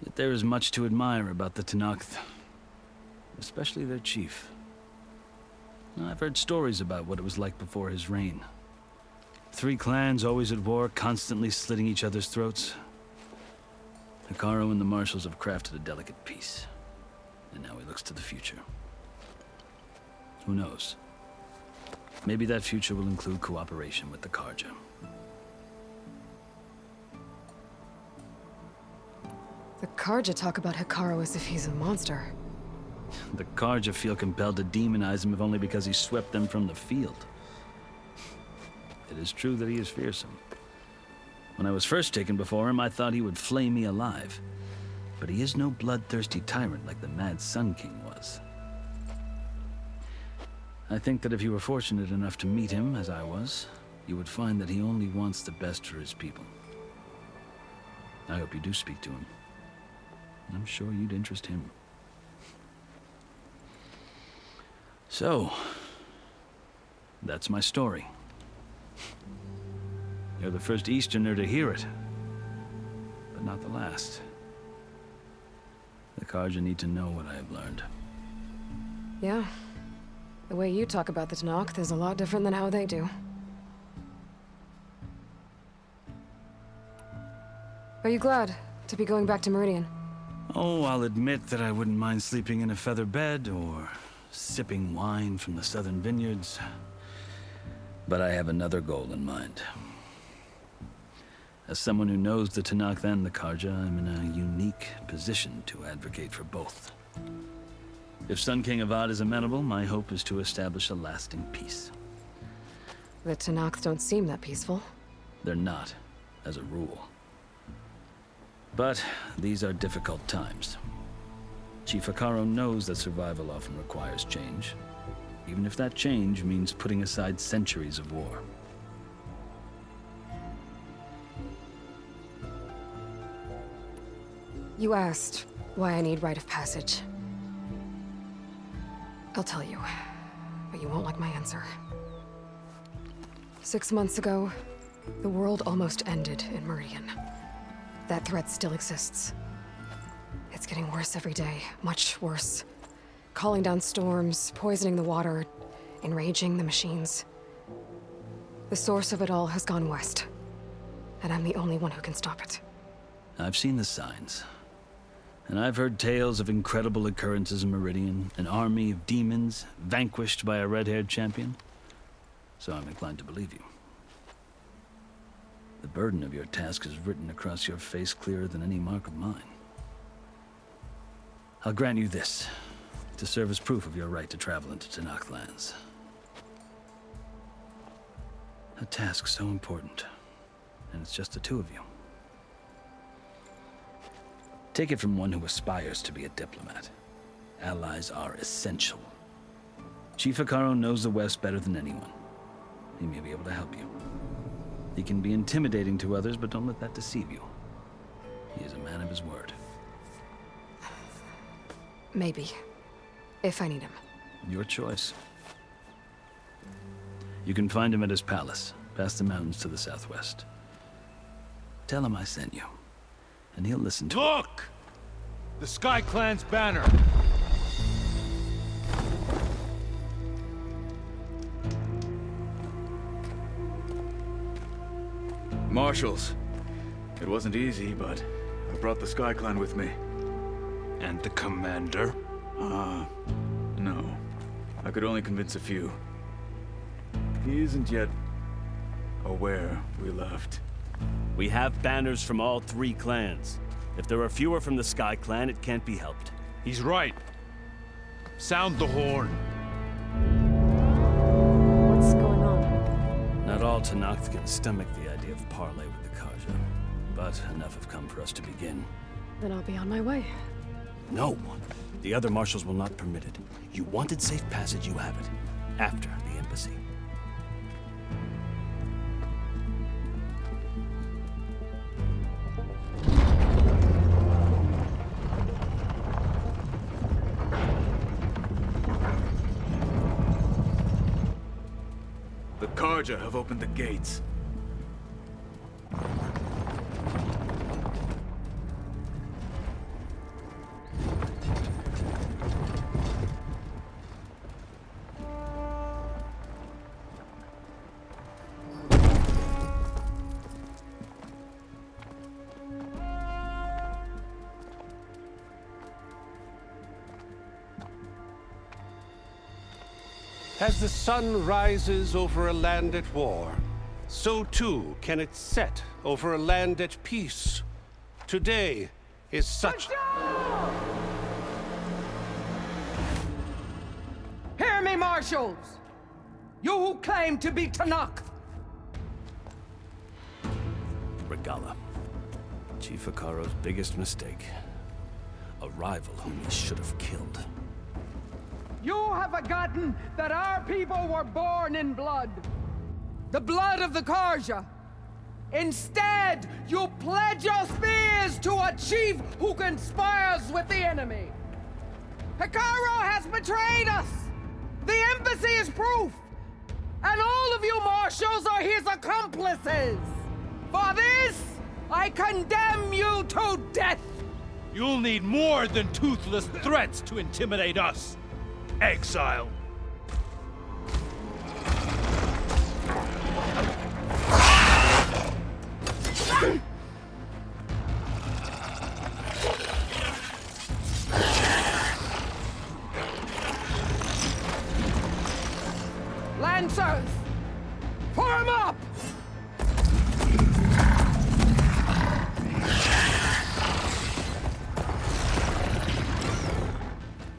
Yet there is much to admire about the Tenakth. Especially their chief. I've heard stories about what it was like before his reign. 3 clans always at war, constantly slitting each other's throats. Hekarro and the marshals have crafted a delicate peace. And now he looks to the future. Who knows? Maybe that future will include cooperation with the Karja. The Karja talk about Hekarro as if he's a monster. The Karja feel compelled to demonize him if only because he swept them from the field. It is true that he is fearsome. When I was first taken before him, I thought he would flay me alive. But he is no bloodthirsty tyrant like the Mad Sun King was. I think that if you were fortunate enough to meet him, as I was, you would find that he only wants the best for his people. I hope you do speak to him. I'm sure you'd interest him. So, that's my story. You're the first Easterner to hear it, but not the last. The Karja need to know what I have learned. Yeah, The way you talk about the Tanakh is a lot different than how they do. Are you glad to be going back to Meridian? Oh, I'll admit that I wouldn't mind sleeping in a feather bed or sipping wine from the southern vineyards. But I have another goal in mind. As someone who knows the Tanakh and the Karja, I'm in a unique position to advocate for both. If Sun King Avad is amenable, my hope is to establish a lasting peace. The Tanakh don't seem that peaceful. They're not, as a rule. But these are difficult times. Chief Akaro knows that survival often requires change, even if that change means putting aside centuries of war. You asked why I need rite of passage. I'll tell you, but you won't like my answer. 6 months ago, the world almost ended in Meridian. That threat still exists. It's getting worse every day, much worse. Calling down storms, poisoning the water, enraging the machines. The source of it all has gone west, and I'm the only one who can stop it. I've seen the signs. And I've heard tales of incredible occurrences in Meridian, an army of demons vanquished by a red-haired champion. So I'm inclined to believe you. The burden of your task is written across your face clearer than any mark of mine. I'll grant you this, to serve as proof of your right to travel into Tanakh lands. A task so important, and it's just the two of you. Take it from one who aspires to be a diplomat. Allies are essential. Chief Akaro knows the West better than anyone. He may be able to help you. He can be intimidating to others, but don't let that deceive you. He is a man of his word. Maybe. If I need him. Your choice. You can find him at his palace, past the mountains to the southwest. Tell him I sent you, and he'll listen to Look! The Sky Clan's banner! Marshals. It wasn't easy, but I brought the Sky Clan with me. And the commander? No. I could only convince a few. He isn't yet aware we left. We have banners from all 3 clans. If there are fewer from the Sky Clan, it can't be helped. He's right. Sound the horn. What's going on? Not all Tanakh can stomach the idea of parley with the Karja, but enough have come for us to begin. Then I'll be on my way. No. The other marshals will not permit it. You wanted safe passage, you have it. After the embassy. The Karja have opened the gates. As the sun rises over a land at war, so too can it set over a land at peace. Today is such... Hear me, marshals! You who claim to be Tanakh! Regala. Chief Akaro's biggest mistake. A rival whom he should have killed. You have forgotten that our people were born in blood. The blood of the Karja. Instead, you pledge your spears to a chief who conspires with the enemy. Akaro has betrayed us. The embassy is proof. And all of you marshals are his accomplices. For this, I condemn you to death. You'll need more than toothless threats to intimidate us. Exile. Lancers! Form up!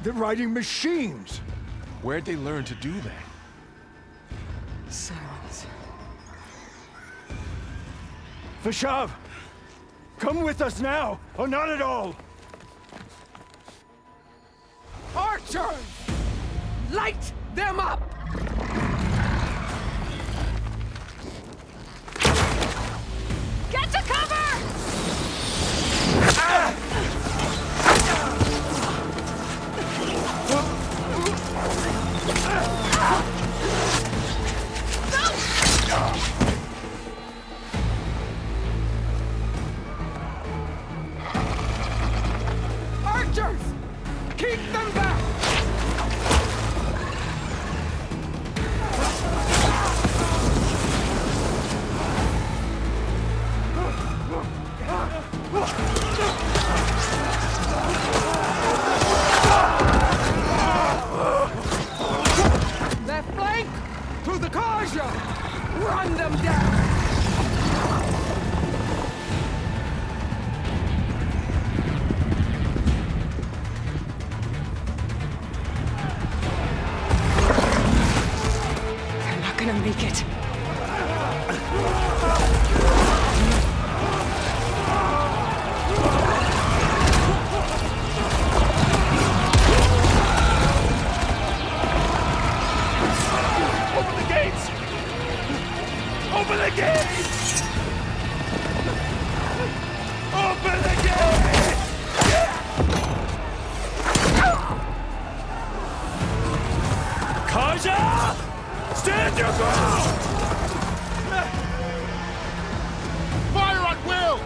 They're riding machines. Where'd they learn to do that? Silence. Vashav, come with us now, or not at all. Archers! Light them up! Get to cover! Archers! Keep them back! Left flank! To the Karja! Run them down! They're not gonna make it. Open the gates! Open the gates! Open the gates! Kaja! Stand your ground! Fire at will!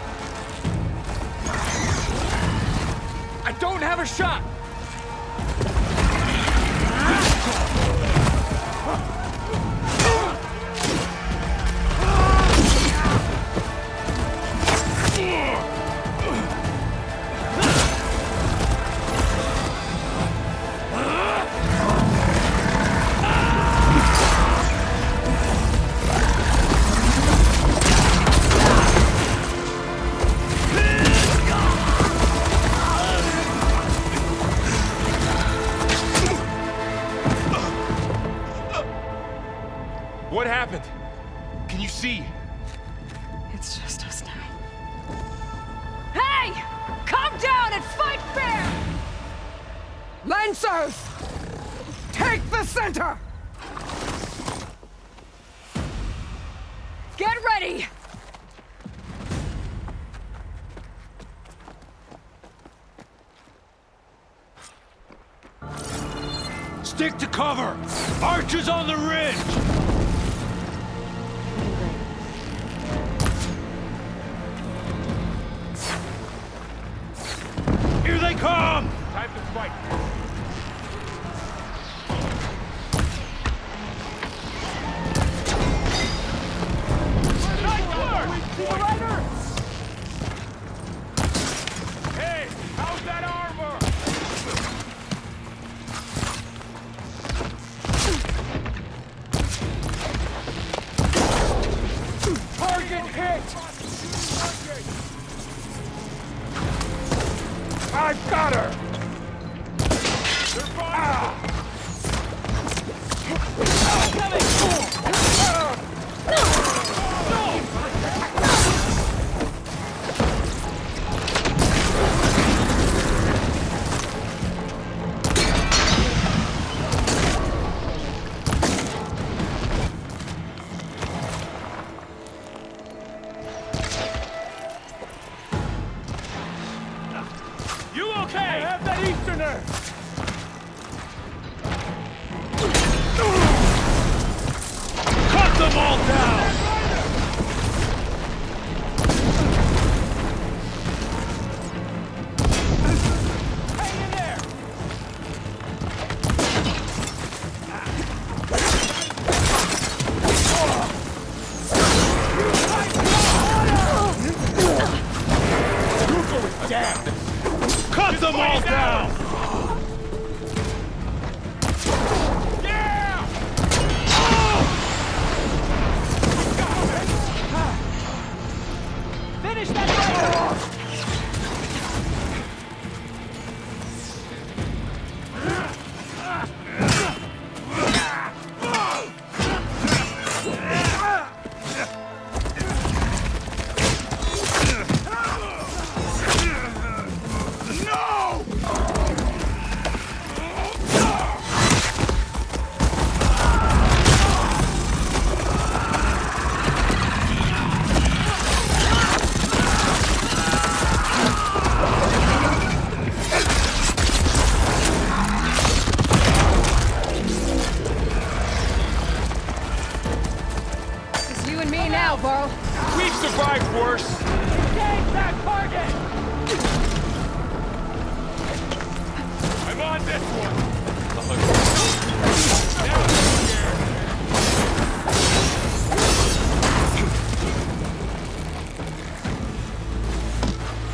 I don't have a shot! What happened? Can you see? It's just us now. Hey! Come down and fight fair! Lancers! Take the center! Get ready! Stick to cover! Archers on the ridge! Here they come! Time to fight. Hey, how's that armor? Target hit! I've got her! You okay? I have that Easterner! Cut them all down! Hang in there! You're going down! Cut them all down! Yeah! now, Varl! We've survived worse! Engage that target! I'm on this one!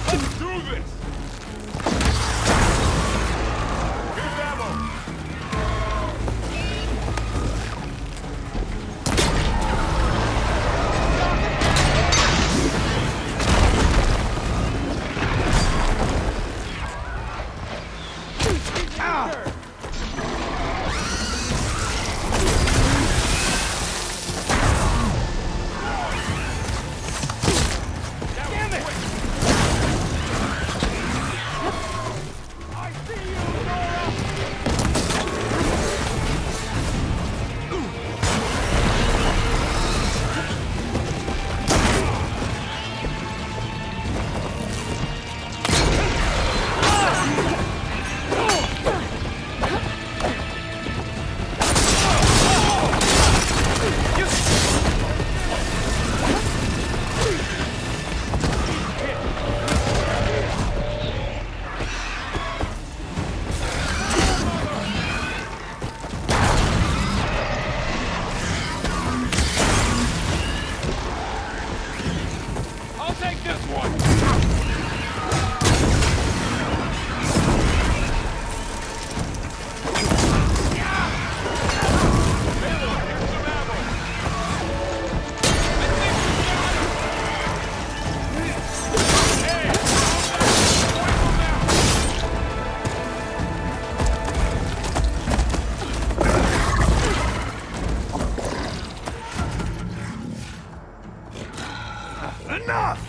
Let's do this! Here's ammo! I'll take this one! Enough!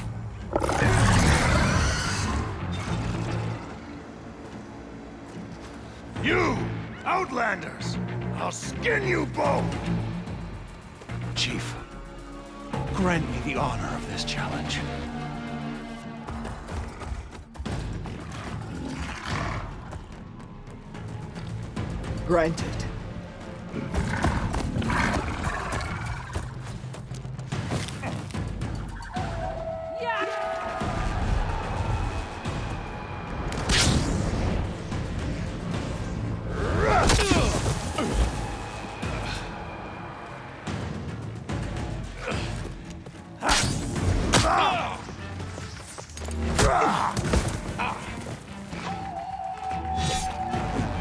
You, Outlanders! I'll skin you both! Chief, grant me the honor of this challenge. Granted.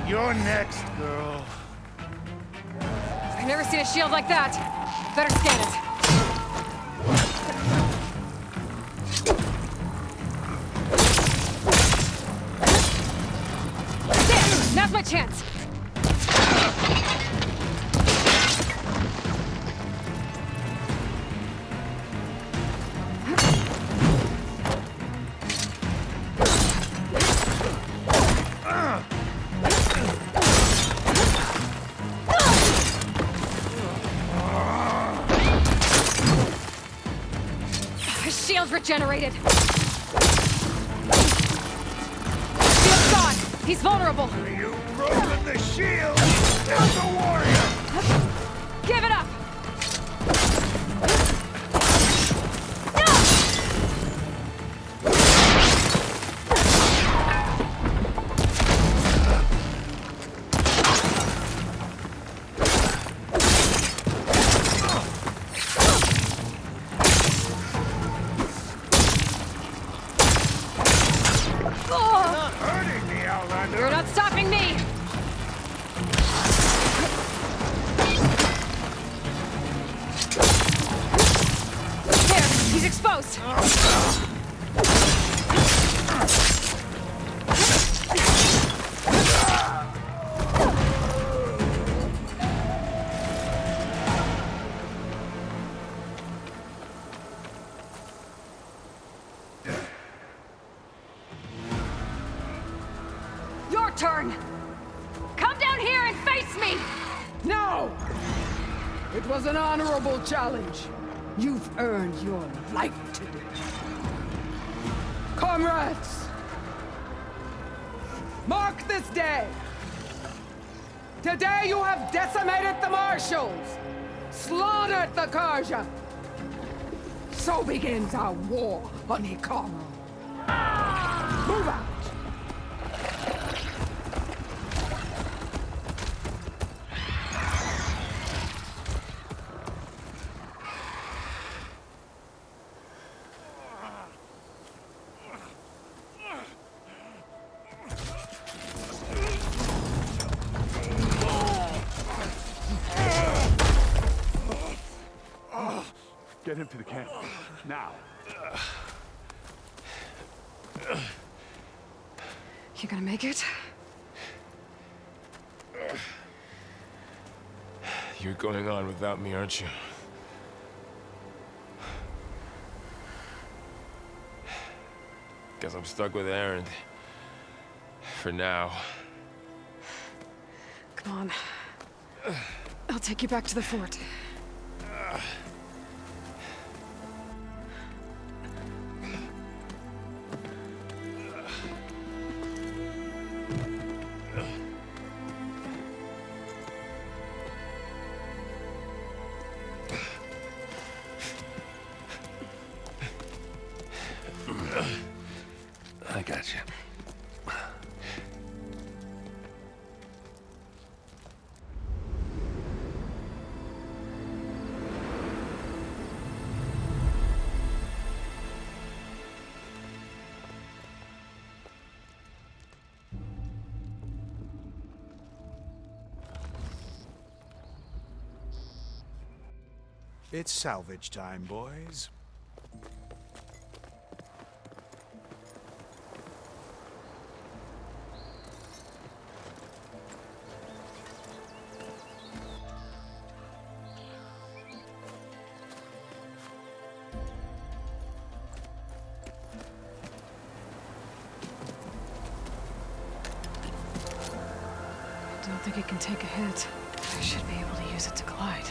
You're next, girl. I've never seen a shield like that. Better scan it. There! Now's my chance! Shield's regenerated. Shield's gone. He's vulnerable. You broken the shield! There's a warrior! Give it up! You're not stopping me! There! He's exposed! Your turn! Come down here and face me! No! It was an honorable challenge. You've earned your life today. Comrades! Mark this day! Today you have decimated the Marshals! Slaughtered the Karja! So begins our war on Hikaru. Move out! Get him to the camp. Now. You gonna make it? You're going on without me, aren't you? Guess I'm stuck with Aaron. For now. Come on. I'll take you back to the fort. I got you. It's salvage time, boys. I don't think it can take a hit. I should be able to use it to glide.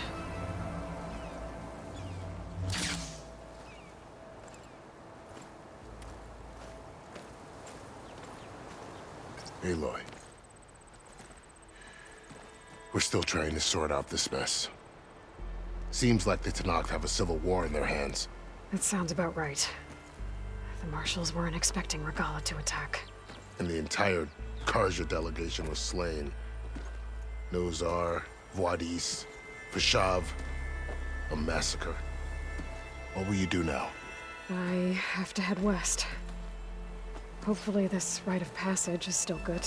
Aloy. We're still trying to sort out this mess. Seems like the Tenakth have a civil war in their hands. That sounds about right. The marshals weren't expecting Regalla to attack. And the entire Karja delegation was slain. Nozar, Voidis, Vashav. A massacre. What will you do now? I have to head west. Hopefully this rite of passage is still good.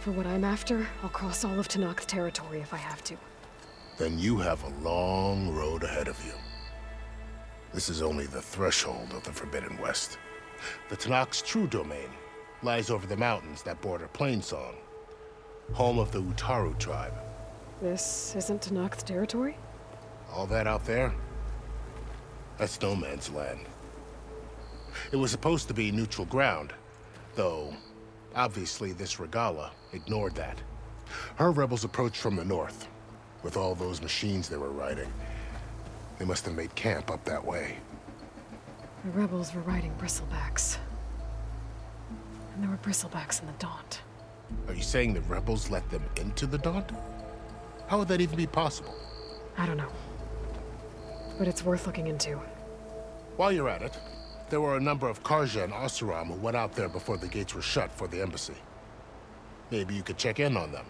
For what I'm after, I'll cross all of Tenakth territory if I have to. Then you have a long road ahead of you. This is only the threshold of the Forbidden West. The Tenakth's true domain lies over the mountains that border Plainsong, home of the Utaru tribe. This isn't Tenakth territory? All that out there? That's no man's land. It was supposed to be neutral ground, though obviously this Regalla ignored that. Her rebels approached from the north, with all those machines they were riding. They must have made camp up that way. The rebels were riding bristlebacks. And there were bristlebacks in the Daunt. Are you saying the rebels let them into the Daunt? How would that even be possible? I don't know. But it's worth looking into. While you're at it, there were a number of Karja and Oseram who went out there before the gates were shut for the embassy. Maybe you could check in on them.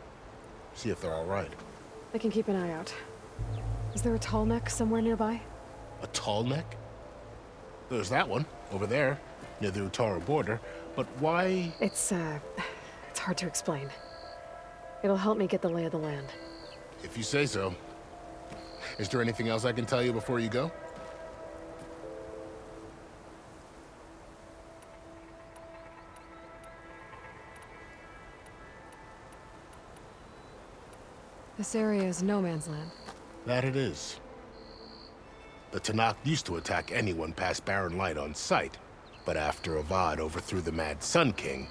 See if they're all right. I can keep an eye out. Is there a tall neck somewhere nearby? A tall neck? There's that one, over there, near the Utaru border. But why? It's hard to explain. It'll help me get the lay of the land. If you say so. Is there anything else I can tell you before you go? This area is no man's land. That it is. The Tenakth used to attack anyone past Barren Light on sight, but after Avad overthrew the Mad Sun King,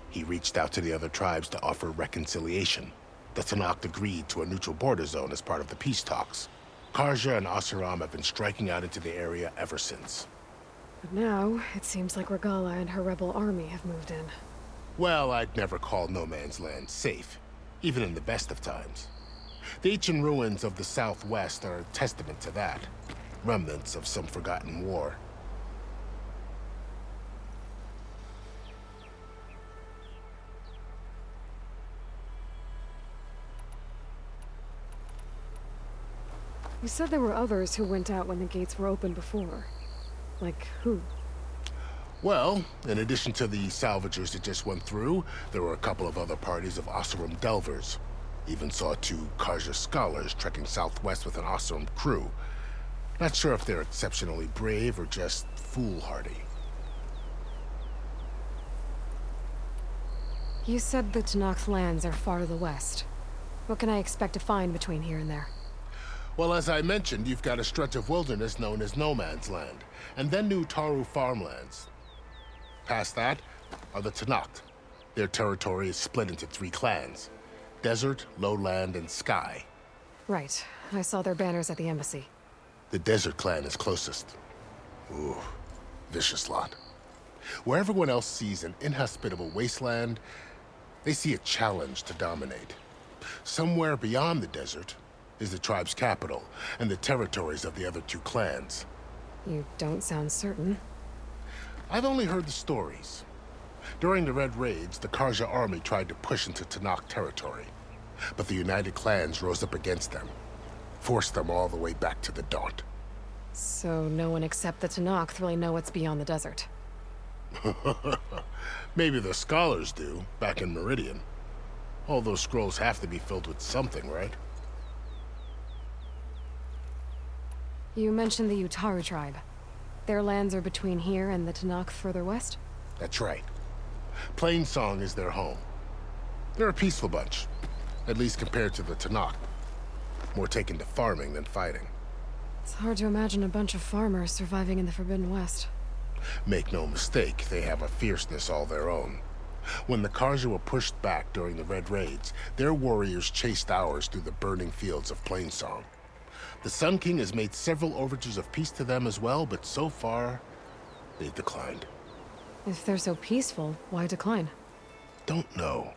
he reached out to the other tribes to offer reconciliation. The Tenakth agreed to a neutral border zone as part of the peace talks. Karja and Oseram have been striking out into the area ever since. But now, it seems like Regalla and her rebel army have moved in. Well, I'd never call no man's land safe, even in the best of times. The ancient ruins of the Southwest are a testament to that. remnants of some forgotten war. You said there were others who went out when the gates were open before. Like who? Well, in addition to the salvagers that just went through, there were a couple of other parties of Oseram delvers. Even saw 2 Karja scholars trekking southwest with an Oseram crew. Not sure if they're exceptionally brave or just foolhardy. You said the Tenakth lands are far to the west. What can I expect to find between here and there? Well, as I mentioned, you've got a stretch of wilderness known as No Man's Land, and then New Taru farmlands. Past that are the Tenakth. Their territory is split into 3 clans: Desert, Lowland, and Sky. Right. I saw their banners at the embassy. The Desert clan is closest. Ooh, vicious lot. Where everyone else sees an inhospitable wasteland, they see a challenge to dominate. Somewhere beyond the desert is the tribe's capital and the territories of the other 2 clans. You don't sound certain. I've only heard the stories. During the Red Raids, the Karja army tried to push into Tenakth territory, but the United Clans rose up against them, forced them all the way back to the Daunt. So no one except the Tenakth really know what's beyond the desert. Maybe the scholars do, back in Meridian. All those scrolls have to be filled with something, right? You mentioned the Utaru tribe. Their lands are between here and the Tenakth further west? That's right. Plainsong is their home. They're a peaceful bunch, at least compared to the Tenakth. More taken to farming than fighting. It's hard to imagine a bunch of farmers surviving in the Forbidden West. Make no mistake, they have a fierceness all their own. When the Karja were pushed back during the Red Raids, their warriors chased ours through the burning fields of Plainsong. The Sun King has made several overtures of peace to them as well, but so far, they've declined. If they're so peaceful, why decline? Don't know.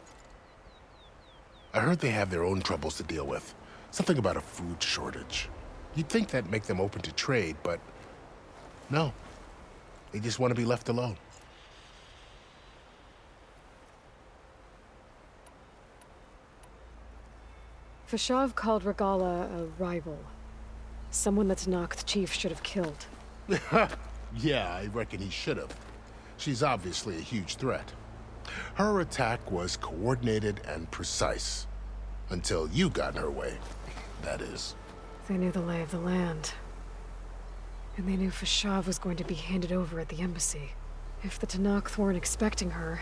I heard they have their own troubles to deal with. Something about a food shortage. You'd think that'd make them open to trade, but no. They just want to be left alone. Fashav called Regala a rival. Someone the Tenakth chief should have killed. Yeah, I reckon he should have. She's obviously a huge threat. Her attack was coordinated and precise. Until you got in her way, that is. They knew the lay of the land. And they knew Fashav was going to be handed over at the embassy. If the Tenakth weren't expecting her,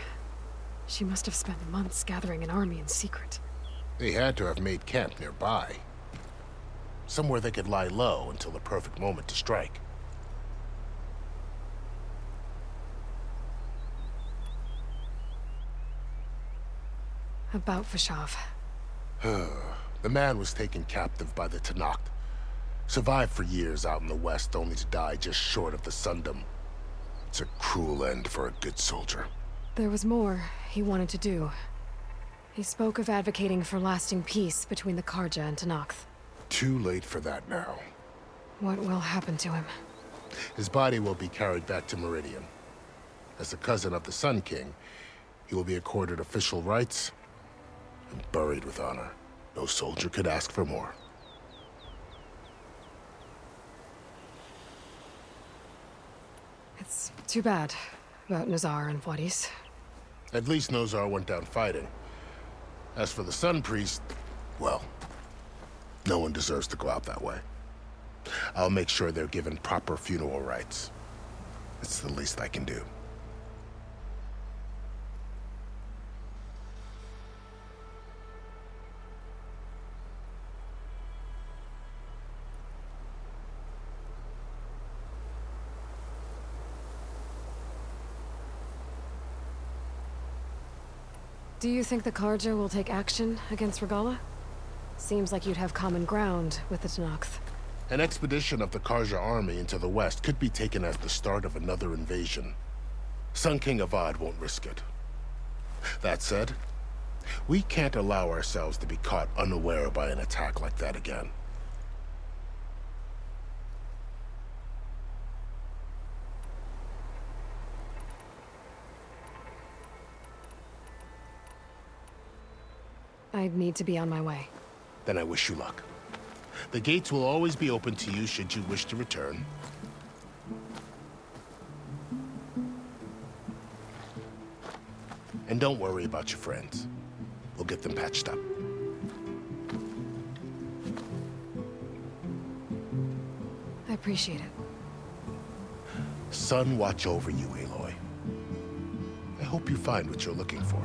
she must have spent months gathering an army in secret. They had to have made camp nearby. Somewhere they could lie low until the perfect moment to strike. About Fashav. The man was taken captive by the Tenakth. Survived for years out in the west, only to die just short of the Sundom. It's a cruel end for a good soldier. There was more he wanted to do. He spoke of advocating for lasting peace between the Karja and Tenakth. Too late for that now. What will happen to him? His body will be carried back to Meridian. As a cousin of the Sun King, he will be accorded official rights and buried with honor. No soldier could ask for more. It's too bad about Nazar and Wadis. At least Nozar went down fighting. As for the Sun Priest, well, no one deserves to go out that way. I'll make sure they're given proper funeral rites. It's the least I can do. Do you think the Karja will take action against Regala? Seems like you'd have common ground with the Tenakth. An expedition of the Karja army into the west could be taken as the start of another invasion. Sun King Avad won't risk it. That said, we can't allow ourselves to be caught unaware by an attack like that again. I'd need to be on my way. Then I wish you luck. The gates will always be open to you should you wish to return. And don't worry about your friends. We'll get them patched up. I appreciate it. Sun watch over you, Aloy. I hope you find what you're looking for.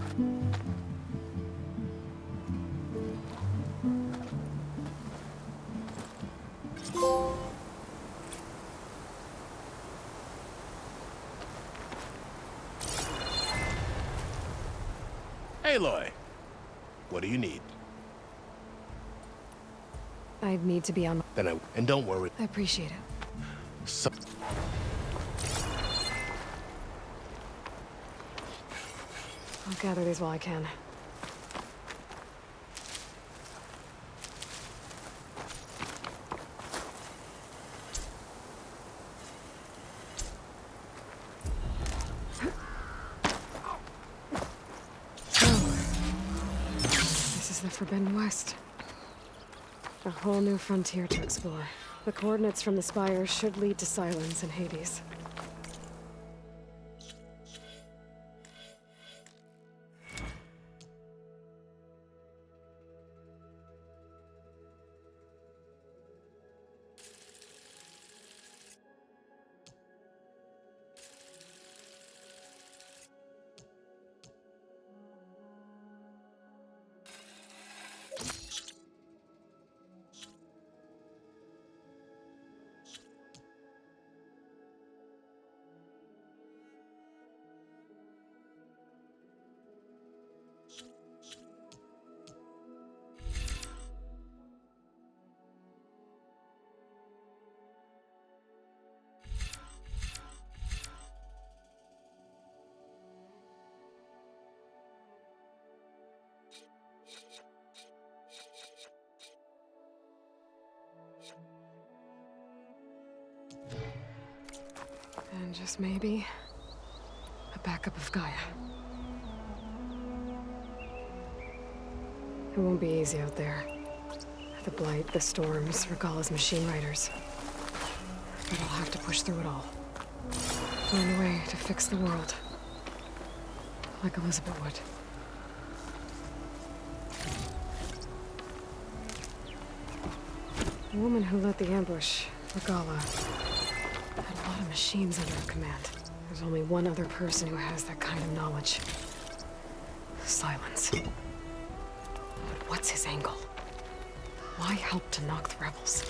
Aloy, what do you need? I'd need to be on. And don't worry. I appreciate it. I'll gather these while I can. This is the Forbidden West. A whole new frontier to explore. The coordinates from the spire should lead to Silence and Hades. And just maybe, a backup of Gaia. It won't be easy out there. The Blight, the Storms, Regalla's machine riders. But I'll have to push through it all. Find a way to fix the world. Like Elizabeth would. The woman who led the ambush, Regalla, had a lot of machines under her command. There's only one other person who has that kind of knowledge. Silence. But what's his angle? Why help to knock the rebels?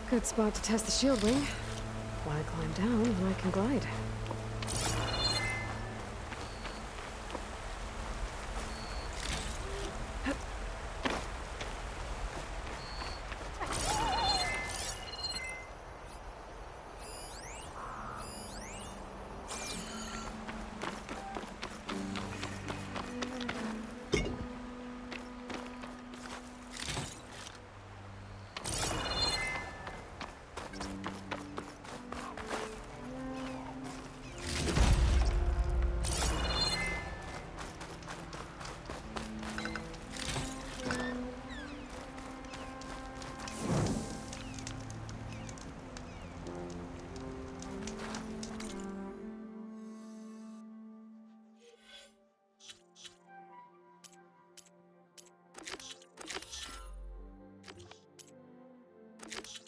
Good spot to test the shield wing. Why climb down when I can glide? It's